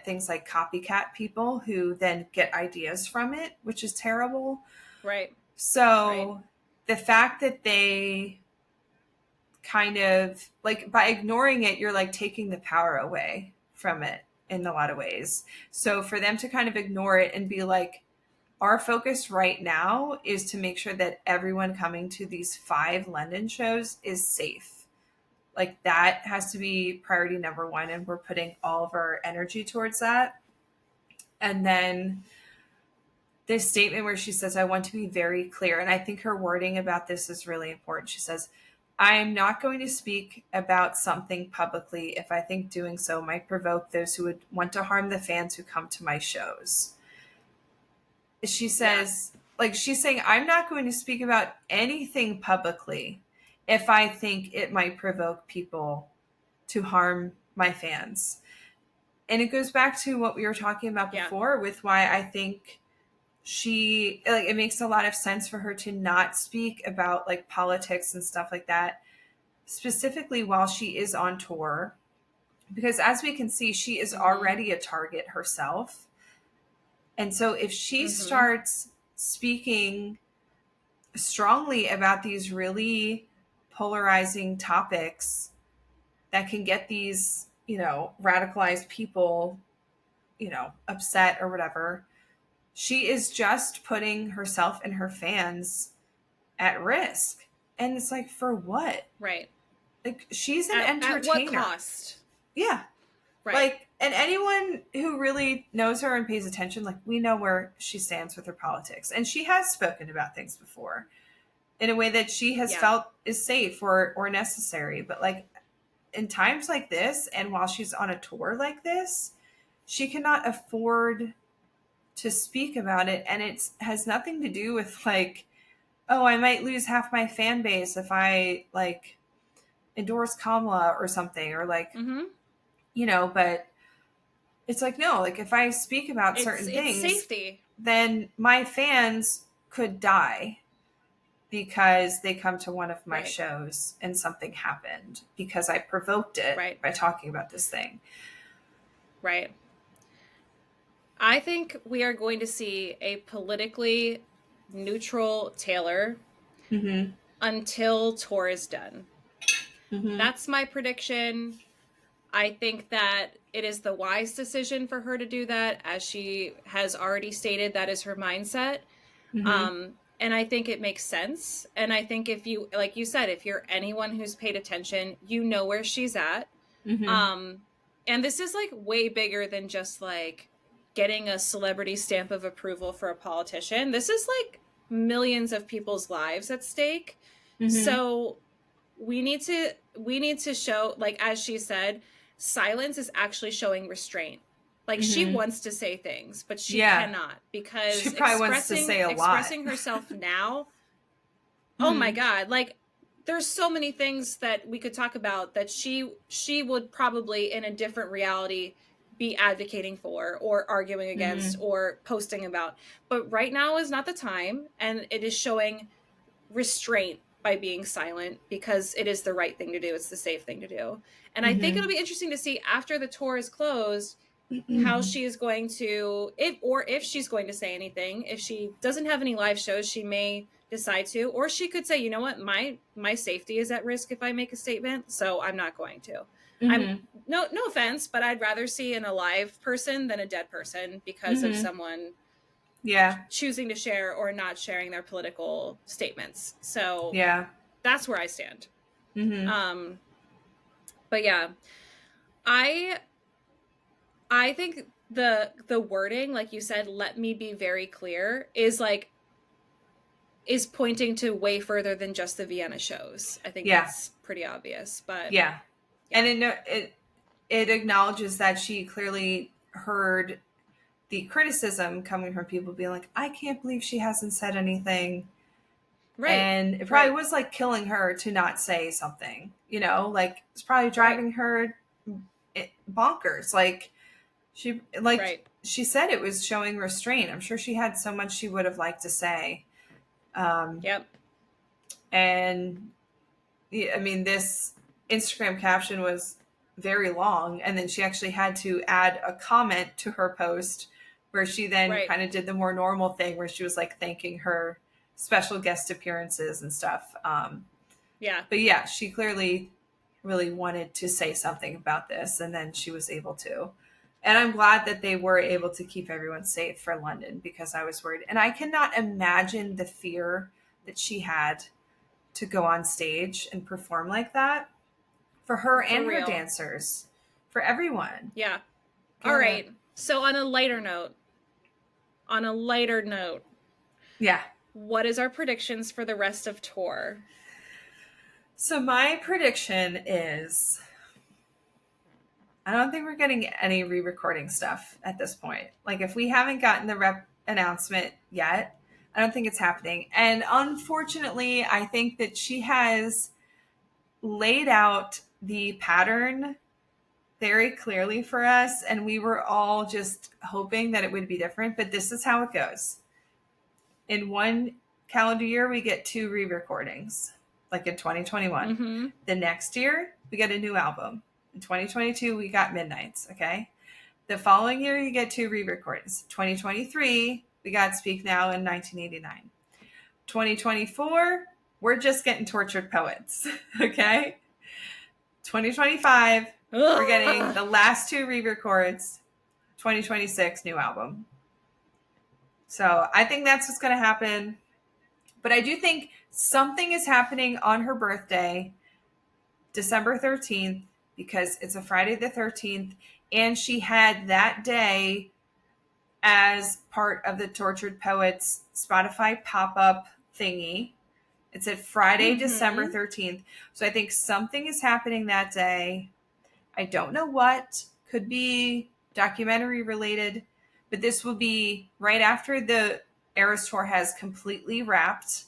things like copycat people who then get ideas from it, which is terrible. Right. Right. So the fact that they kind of like, by ignoring it, you're like taking the power away from it in a lot of ways. So for them to kind of ignore it and be like, our focus right now is to make sure that everyone coming to these 5 London shows is safe. Like, that has to be priority number one, and we're putting all of our energy towards that. And then this statement where she says, I want to be very clear. And I think her wording about this is really important. She says, I am not going to speak about something publicly if I think doing so might provoke those who would want to harm the fans who come to my shows. She Yeah. says, like, she's saying, I'm not going to speak about anything publicly if I think it might provoke people to harm my fans. And it goes back to what we were talking about Yeah. before with why I think she, like, it makes a lot of sense for her to not speak about like politics and stuff like that, specifically while she is on tour, because as we can see, she is Mm-hmm. already a target herself. And so if she Mm-hmm. starts speaking strongly about these really polarizing topics that can get these, radicalized people, upset or whatever, she is just putting herself and her fans at risk. And it's like, for what? Right. Like, she's an At what entertainer. cost? Yeah. Right. Like, and anyone who really knows her and pays attention, like, we know where she stands with her politics. And she has spoken about things before in a way that she has Yeah. felt is safe or necessary. But like, in times like this, and while she's on a tour like this, she cannot afford to speak about it. And it has nothing to do with like oh, I might lose half my fan base if I like endorse Kamala or something, or like, but it's like, no, like if I speak about certain It's things, safety. then my fans could die because they come to one of my shows and something happened because I provoked it by talking about this thing. Right. I think we are going to see a politically neutral Taylor until tour is done. That's my prediction. I think that it is the wise decision for her to do that, as she has already stated that is her mindset. And I think it makes sense. And I think if you, like you said, if you're anyone who's paid attention, you know where she's at. And this is like way bigger than just like getting a celebrity stamp of approval for a politician. This is like millions of people's lives at stake. So we need to show, like, as she said, silence is actually showing restraint. Like, she wants to say things, but she cannot, because she probably wants to say a lot. Expressing herself now, oh my God, like, there's so many things that we could talk about that she would probably, in a different reality, be advocating for or arguing against or posting about. But right now is not the time, and it is showing restraint by being silent because it is the right thing to do. It's the safe thing to do. And I think it'll be interesting to see after the tour is closed how she is going to, if she's going to say anything. If she doesn't have any live shows, she may decide to, or she could say, you know what, my safety is at risk if I make a statement, so I'm not going to. I'm no offense, but I'd rather see an alive person than a dead person because of someone choosing to share or not sharing their political statements. So that's where I stand. But yeah, I think the wording, like you said, let me be very clear, is pointing to way further than just the Vienna shows. I think that's pretty obvious, but and it acknowledges that she clearly heard the criticism coming from people being like, I can't believe she hasn't said anything. And it probably was like killing her to not say something, like it's probably driving her bonkers. Like she said, it was showing restraint. I'm sure she had so much she would have liked to say. And I mean, this Instagram caption was very long, and then she actually had to add a comment to her post where she then kind of did the more normal thing where she was like thanking her special guest appearances and stuff. But yeah, she clearly really wanted to say something about this, and then she was able to. And I'm glad that they were able to keep everyone safe for London, because I was worried. And I cannot imagine the fear that she had to go on stage and perform like that for her and her dancers, for everyone. Yeah. All right. So on a lighter note, what is our predictions for the rest of tour? So my prediction is, I don't think we're getting any re-recording stuff at this point. Like, if we haven't gotten the rep announcement yet, I don't think it's happening. And unfortunately, I think that she has laid out the pattern very clearly for us, and we were all just hoping that it would be different, but this is how it goes. In one calendar year, we get 2 re-recordings, like in 2021. The next year, we get a new album. In 2022, we got Midnights, okay? The following year, you get 2 re-recordings. 2023, we got Speak Now in 1989. 2024, we're just getting Tortured Poets, okay? 2025, we're getting the last 2 re-records. 2026, new album. So I think that's what's going to happen. But I do think something is happening on her birthday, December 13th, because it's a Friday the 13th, and she had that day as part of the Tortured Poets Spotify pop-up thingy. It said Friday, December 13th. So I think something is happening that day. I don't know what. Could be documentary related, but this will be right after the Eras Tour has completely wrapped.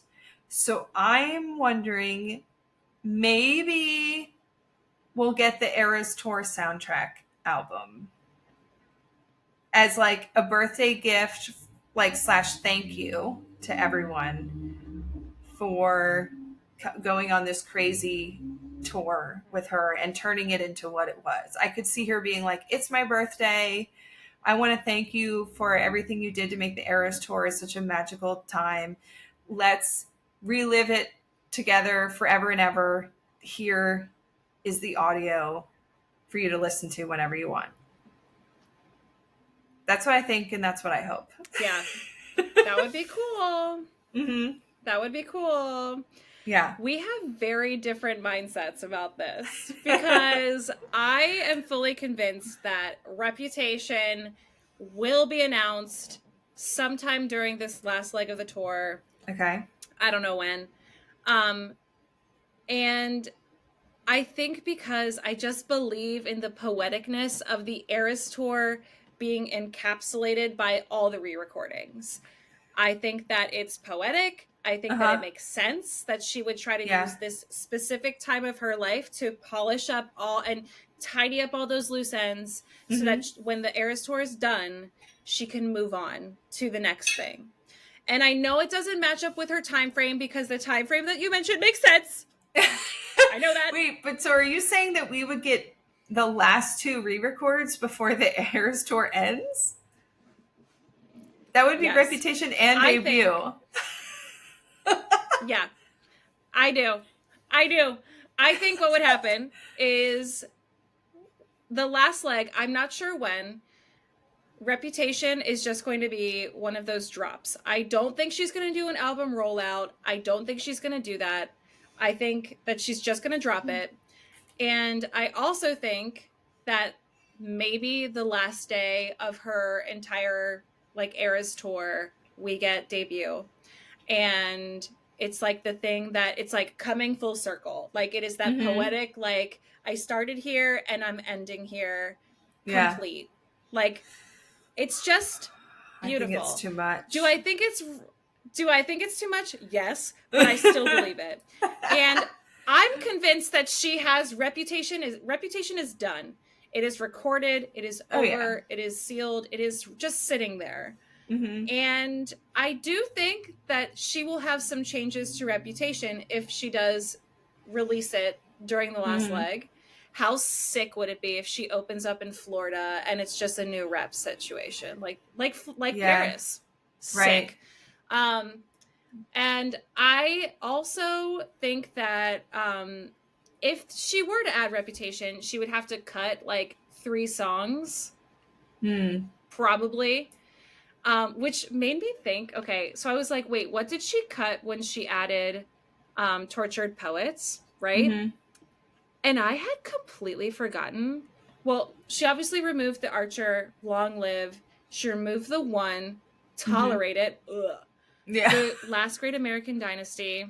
So I'm wondering, maybe we'll get the Eras Tour soundtrack album as like a birthday gift, like slash thank you to everyone for going on this crazy tour with her and turning it into what it was. I could see her being like, it's my birthday. I want to thank you for everything you did to make the Eras Tour such a magical time. Let's relive it together forever and ever. Here is the audio for you to listen to whenever you want. That's what I think, and that's what I hope. Yeah. That would be cool. Mm-hmm. That would be cool. Yeah. We have very different mindsets about this because I am fully convinced that Reputation will be announced sometime during this last leg of the tour. Okay. I don't know when. And I think because I just believe in the poeticness of the Eras Tour being encapsulated by all the re-recordings. I think that it's poetic. I think that it makes sense that she would try to use this specific time of her life to polish up all and tidy up all those loose ends so that when the Eras Tour is done, she can move on to the next thing. And I know it doesn't match up with her time frame because the time frame that you mentioned makes sense. I know that. Wait, but so are you saying that we would get the last two re-records before the Eras Tour ends? That would be Reputation and debut. Yeah, I do. I think what would happen is the last leg, I'm not sure when, Reputation is just going to be one of those drops. I don't think she's going to do an album rollout. I don't think she's going to do that. I think that she's just going to drop it. And I also think that maybe the last day of her entire like Eras Tour, we get debut. And it's like the thing that it's like coming full circle. Like it is that poetic, like I started here and I'm ending here complete. Like it's just beautiful. I think it's too much. Do I think it's too much? Yes, but I still believe it. And I'm convinced that she has Reputation is done. It is recorded, it is over, it is sealed, it is just sitting there. And I do think that she will have some changes to Reputation if she does release it during the last leg. How sick would it be if she opens up in Florida and it's just a new rep situation, like Paris, sick. Right. And I also think that if she were to add Reputation, she would have to cut like 3 songs, probably. Which made me think, okay, so I was like, wait, what did she cut when she added Tortured Poets, right? And I had completely forgotten. Well, she obviously removed the Archer, Long Live. She removed the one, Tolerate It, the Last Great American Dynasty.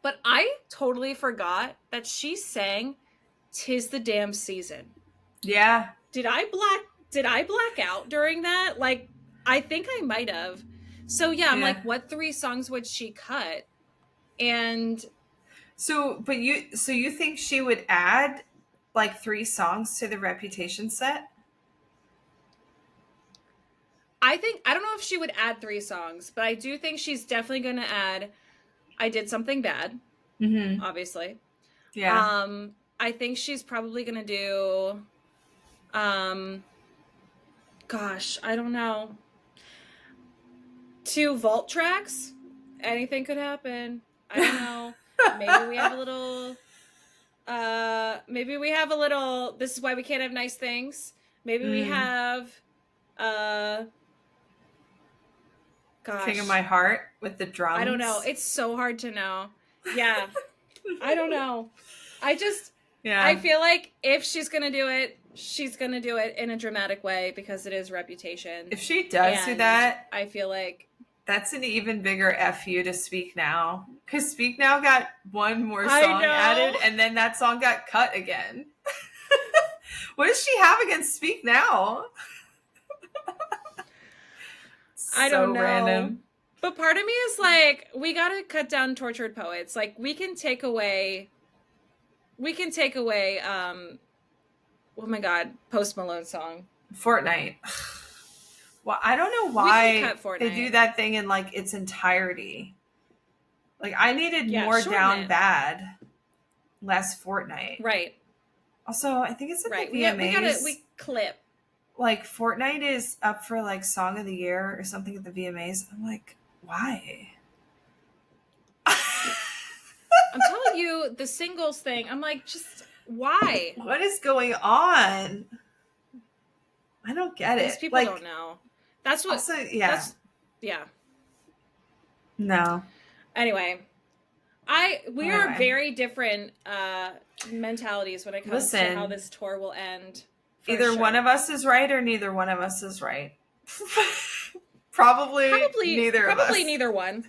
But I totally forgot that she sang 'Tis the Damn Season. Yeah. Did I black out during that? Like, I think I might have. So yeah, I'm like, what 3 songs would she cut? And so you think she would add like 3 songs to the Reputation set? I don't know if she would add 3 songs, but I do think she's definitely going to add I Did Something Bad. Obviously. Yeah. I think she's probably going to do gosh, I don't know. 2 vault tracks. Anything could happen. I don't know. Maybe we have a little This Is Why We Can't Have Nice Things. Maybe we have gosh. King of My Heart with the drums. I don't know. It's so hard to know. Yeah. I don't know. I feel like if she's going to do it, she's going to do it in a dramatic way because it is Reputation. If she does do that, I feel like that's an even bigger FU to Speak Now. Because Speak Now got one more song added, and then that song got cut again. What does she have against Speak Now? I don't know. Random. But part of me is like, we gotta cut down tortured poets. Like, we can take away, oh my God, Post Malone song. Fortnite. Well, I don't know why they do that thing in like its entirety. Like, I needed more down bad, less Fortnite. Right. Also, I think it's like the VMAs. We clip. Like, Fortnite is up for like Song of the Year or something at the VMAs. I'm like, why? I'm telling you, the singles thing, I'm like, just why? What is going on? I don't get it. These people don't know. That's what. Also, yeah. Yeah. No. Anyway, we are very different mentalities when it comes to how this tour will end. Either one of us is right or neither one of us is right. Probably neither of us. Probably neither one.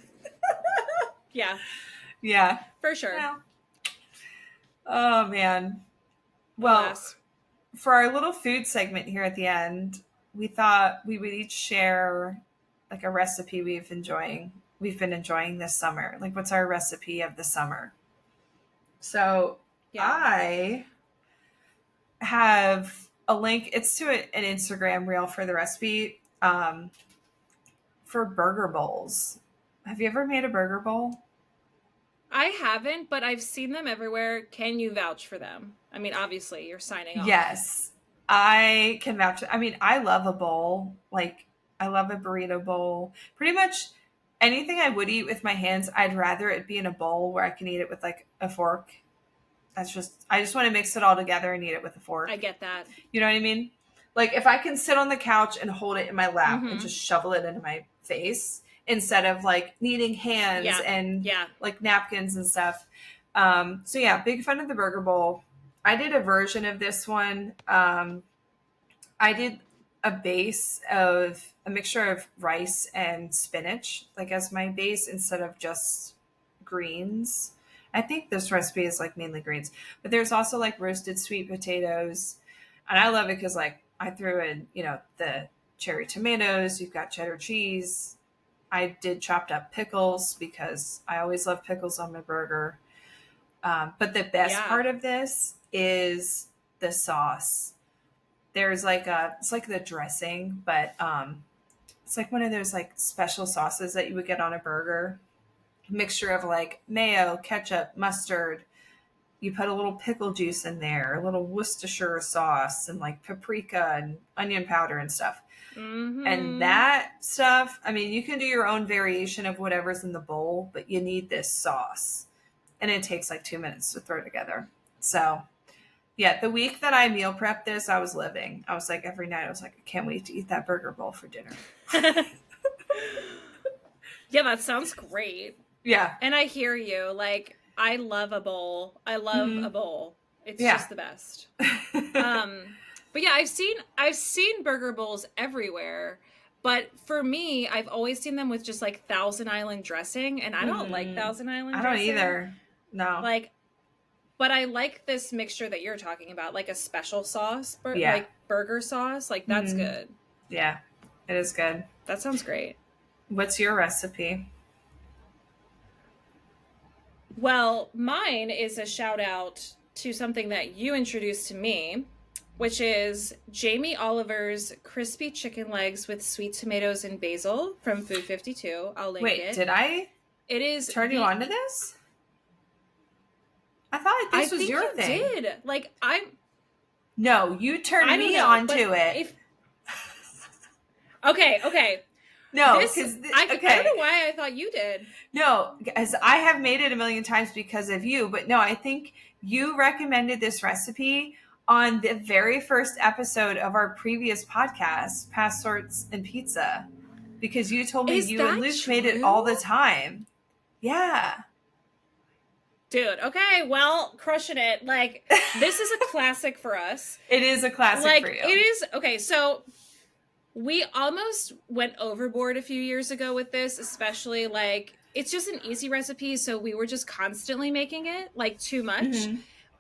Yeah. Yeah. For sure. Yeah. Oh, man. Well, for our little food segment here at the end, we thought we would each share like a recipe we've been enjoying this summer. Like, what's our recipe of the summer? So I have a link. It's to an Instagram reel for the recipe for burger bowls. Have you ever made a burger bowl? I haven't, but I've seen them everywhere. Can you vouch for them? I mean, obviously, you're signing off. Yes, I can vouch. I mean, I love a bowl. Like, I love a burrito bowl. Pretty much anything I would eat with my hands, I'd rather it be in a bowl where I can eat it with like a fork. I just want to mix it all together and eat it with a fork. I get that. You know what I mean? Like, if I can sit on the couch and hold it in my lap and just shovel it into my face instead of like needing hands and like napkins and stuff. So yeah, big fan of the burger bowl. I did a version of this one. I did a base of a mixture of rice and spinach, like as my base instead of just greens. I think this recipe is like mainly greens, but there's also like roasted sweet potatoes. And I love it because like I threw in, the cherry tomatoes, you've got cheddar cheese. I did chopped up pickles because I always love pickles on my burger. But the best part of this is the sauce. There's like it's like the dressing, but it's like one of those like special sauces that you would get on a burger. Mixture of like mayo, ketchup, mustard. You put a little pickle juice in there, a little Worcestershire sauce, and like paprika and onion powder and stuff. Mm-hmm. And that stuff, I mean, you can do your own variation of whatever's in the bowl, but you need this sauce. And it takes like 2 minutes to throw together. So, yeah, the week that I meal prepped this, I was living. I was like, every night, I was like, I can't wait to eat that burger bowl for dinner. Yeah, that sounds great. Yeah. And I hear you. Like, I love a bowl. I love a bowl. It's just the best. But yeah, I've seen burger bowls everywhere. But for me, I've always seen them with just like Thousand Island dressing, and I don't like Thousand Island dressing. I don't either. No. Like, but I like this mixture that you're talking about, like a special sauce, like burger sauce. Like, that's good. Yeah, it is good. That sounds great. What's your recipe? Well, mine is a shout out to something that you introduced to me, which is Jamie Oliver's crispy chicken legs with sweet tomatoes and basil from Food 52. I'll link it. Wait, did I? It is. Turn you on to this? I thought this was your thing. I did. Like, No, you turned me on to it. Okay. No, because I don't know why I thought you did. No, because I have made it a million times because of you. But no, I think you recommended this recipe on the very first episode of our previous podcast, Passports and Pizza, because you told me you and Luke made it all the time. Yeah. Dude, okay, well, crushing it. Like, this is a classic for us. It is a classic for you. It is. Okay, so we almost went overboard a few years ago with this, especially like it's just an easy recipe. So we were just constantly making it like too much,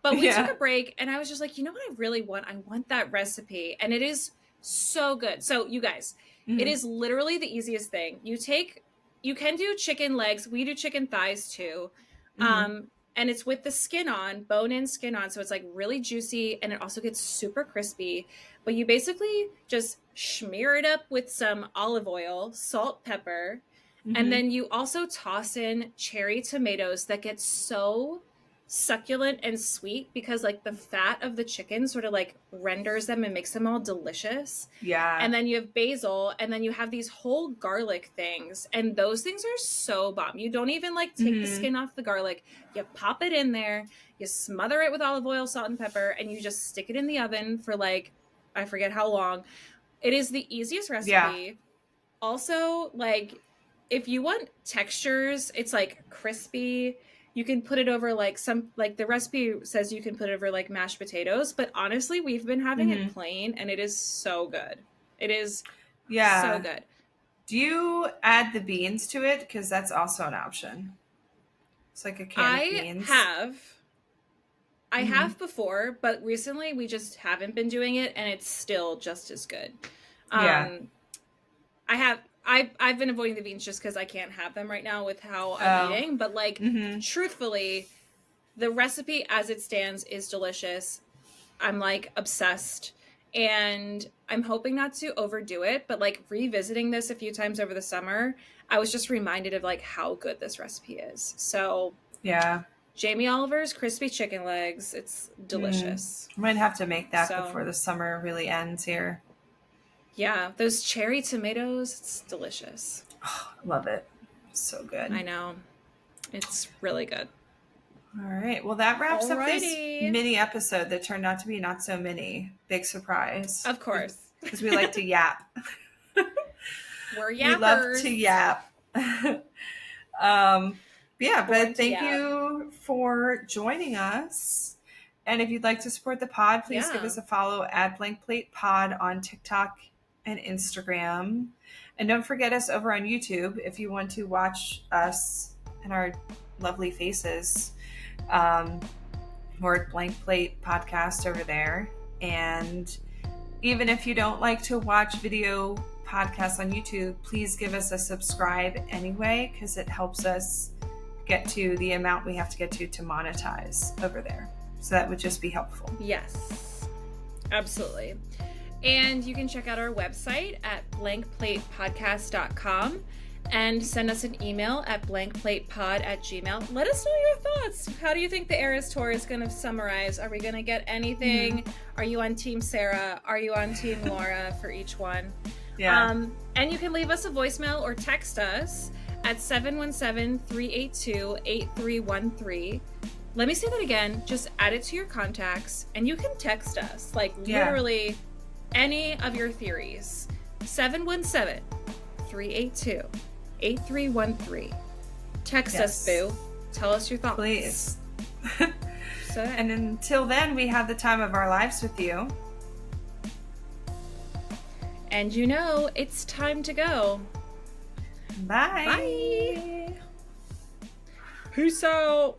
but we took a break and I was just like, you know what I really want? I want that recipe. And it is so good. So you guys, it is literally the easiest thing. You take you can do chicken legs. We do chicken thighs too. And it's with the skin on, bone-in skin on, so it's like really juicy, and it also gets super crispy. But you basically just smear it up with some olive oil, salt, pepper, and then you also toss in cherry tomatoes that get so succulent and sweet because like the fat of the chicken sort of like renders them and makes them all delicious. Yeah. And then you have basil, and then you have these whole garlic things, and those things are so bomb. You don't even like take the skin off the garlic. You pop it in there, you smother it with olive oil, salt, and pepper, and you just stick it in the oven for like, I forget how long. It is the easiest recipe. Yeah. Also, like, if you want textures, it's like crispy. You can put it over like the recipe says you can put it over like mashed potatoes, but honestly, we've been having it plain, and it is so good. It is so good. Do you add the beans to it? Because that's also an option. It's like a can of beans. I have before, but recently we just haven't been doing it, and it's still just as good. I've been avoiding the beans just because I can't have them right now with how I'm eating. But like, truthfully, the recipe as it stands is delicious. I'm like obsessed, and I'm hoping not to overdo it. But like revisiting this a few times over the summer, I was just reminded of like how good this recipe is. So yeah, Jamie Oliver's crispy chicken legs. It's delicious. I might have to make that before the summer really ends here. Yeah, those cherry tomatoes, it's delicious. Oh, I love it. So good. I know. It's really good. All right. Well, that wraps up this mini episode that turned out to be not so mini. Big surprise. Of course. Because we like to yap. We're yappers. We love to yap. Yeah, but thank you for joining us. And if you'd like to support the pod, please give us a follow at Blank Plate Pod on TikTok and Instagram. And don't forget us over on YouTube if you want to watch us and our lovely faces. We're at Blank Plate Podcast over there. And even if you don't like to watch video podcasts on YouTube, please give us a subscribe anyway, because it helps us get to the amount we have to get to monetize over there. So that would just be helpful. Yes, absolutely. And you can check out our website at blankplatepodcast.com and send us an email at blankplatepod@gmail.com. Let us know your thoughts. How do you think the Eras Tour is going to summarize? Are we going to get anything? Are you on Team Sara? Are you on Team Laura for each one? Yeah. And you can leave us a voicemail or text us at 717-382-8313. Let me say that again. Just add it to your contacts, and you can text us, like literally any of your theories. 717-382-8313. Text us, boo. Tell us your thoughts. Please. And until then, we have the time of our lives with you. And you know, it's time to go. Bye. Bye. Peace out.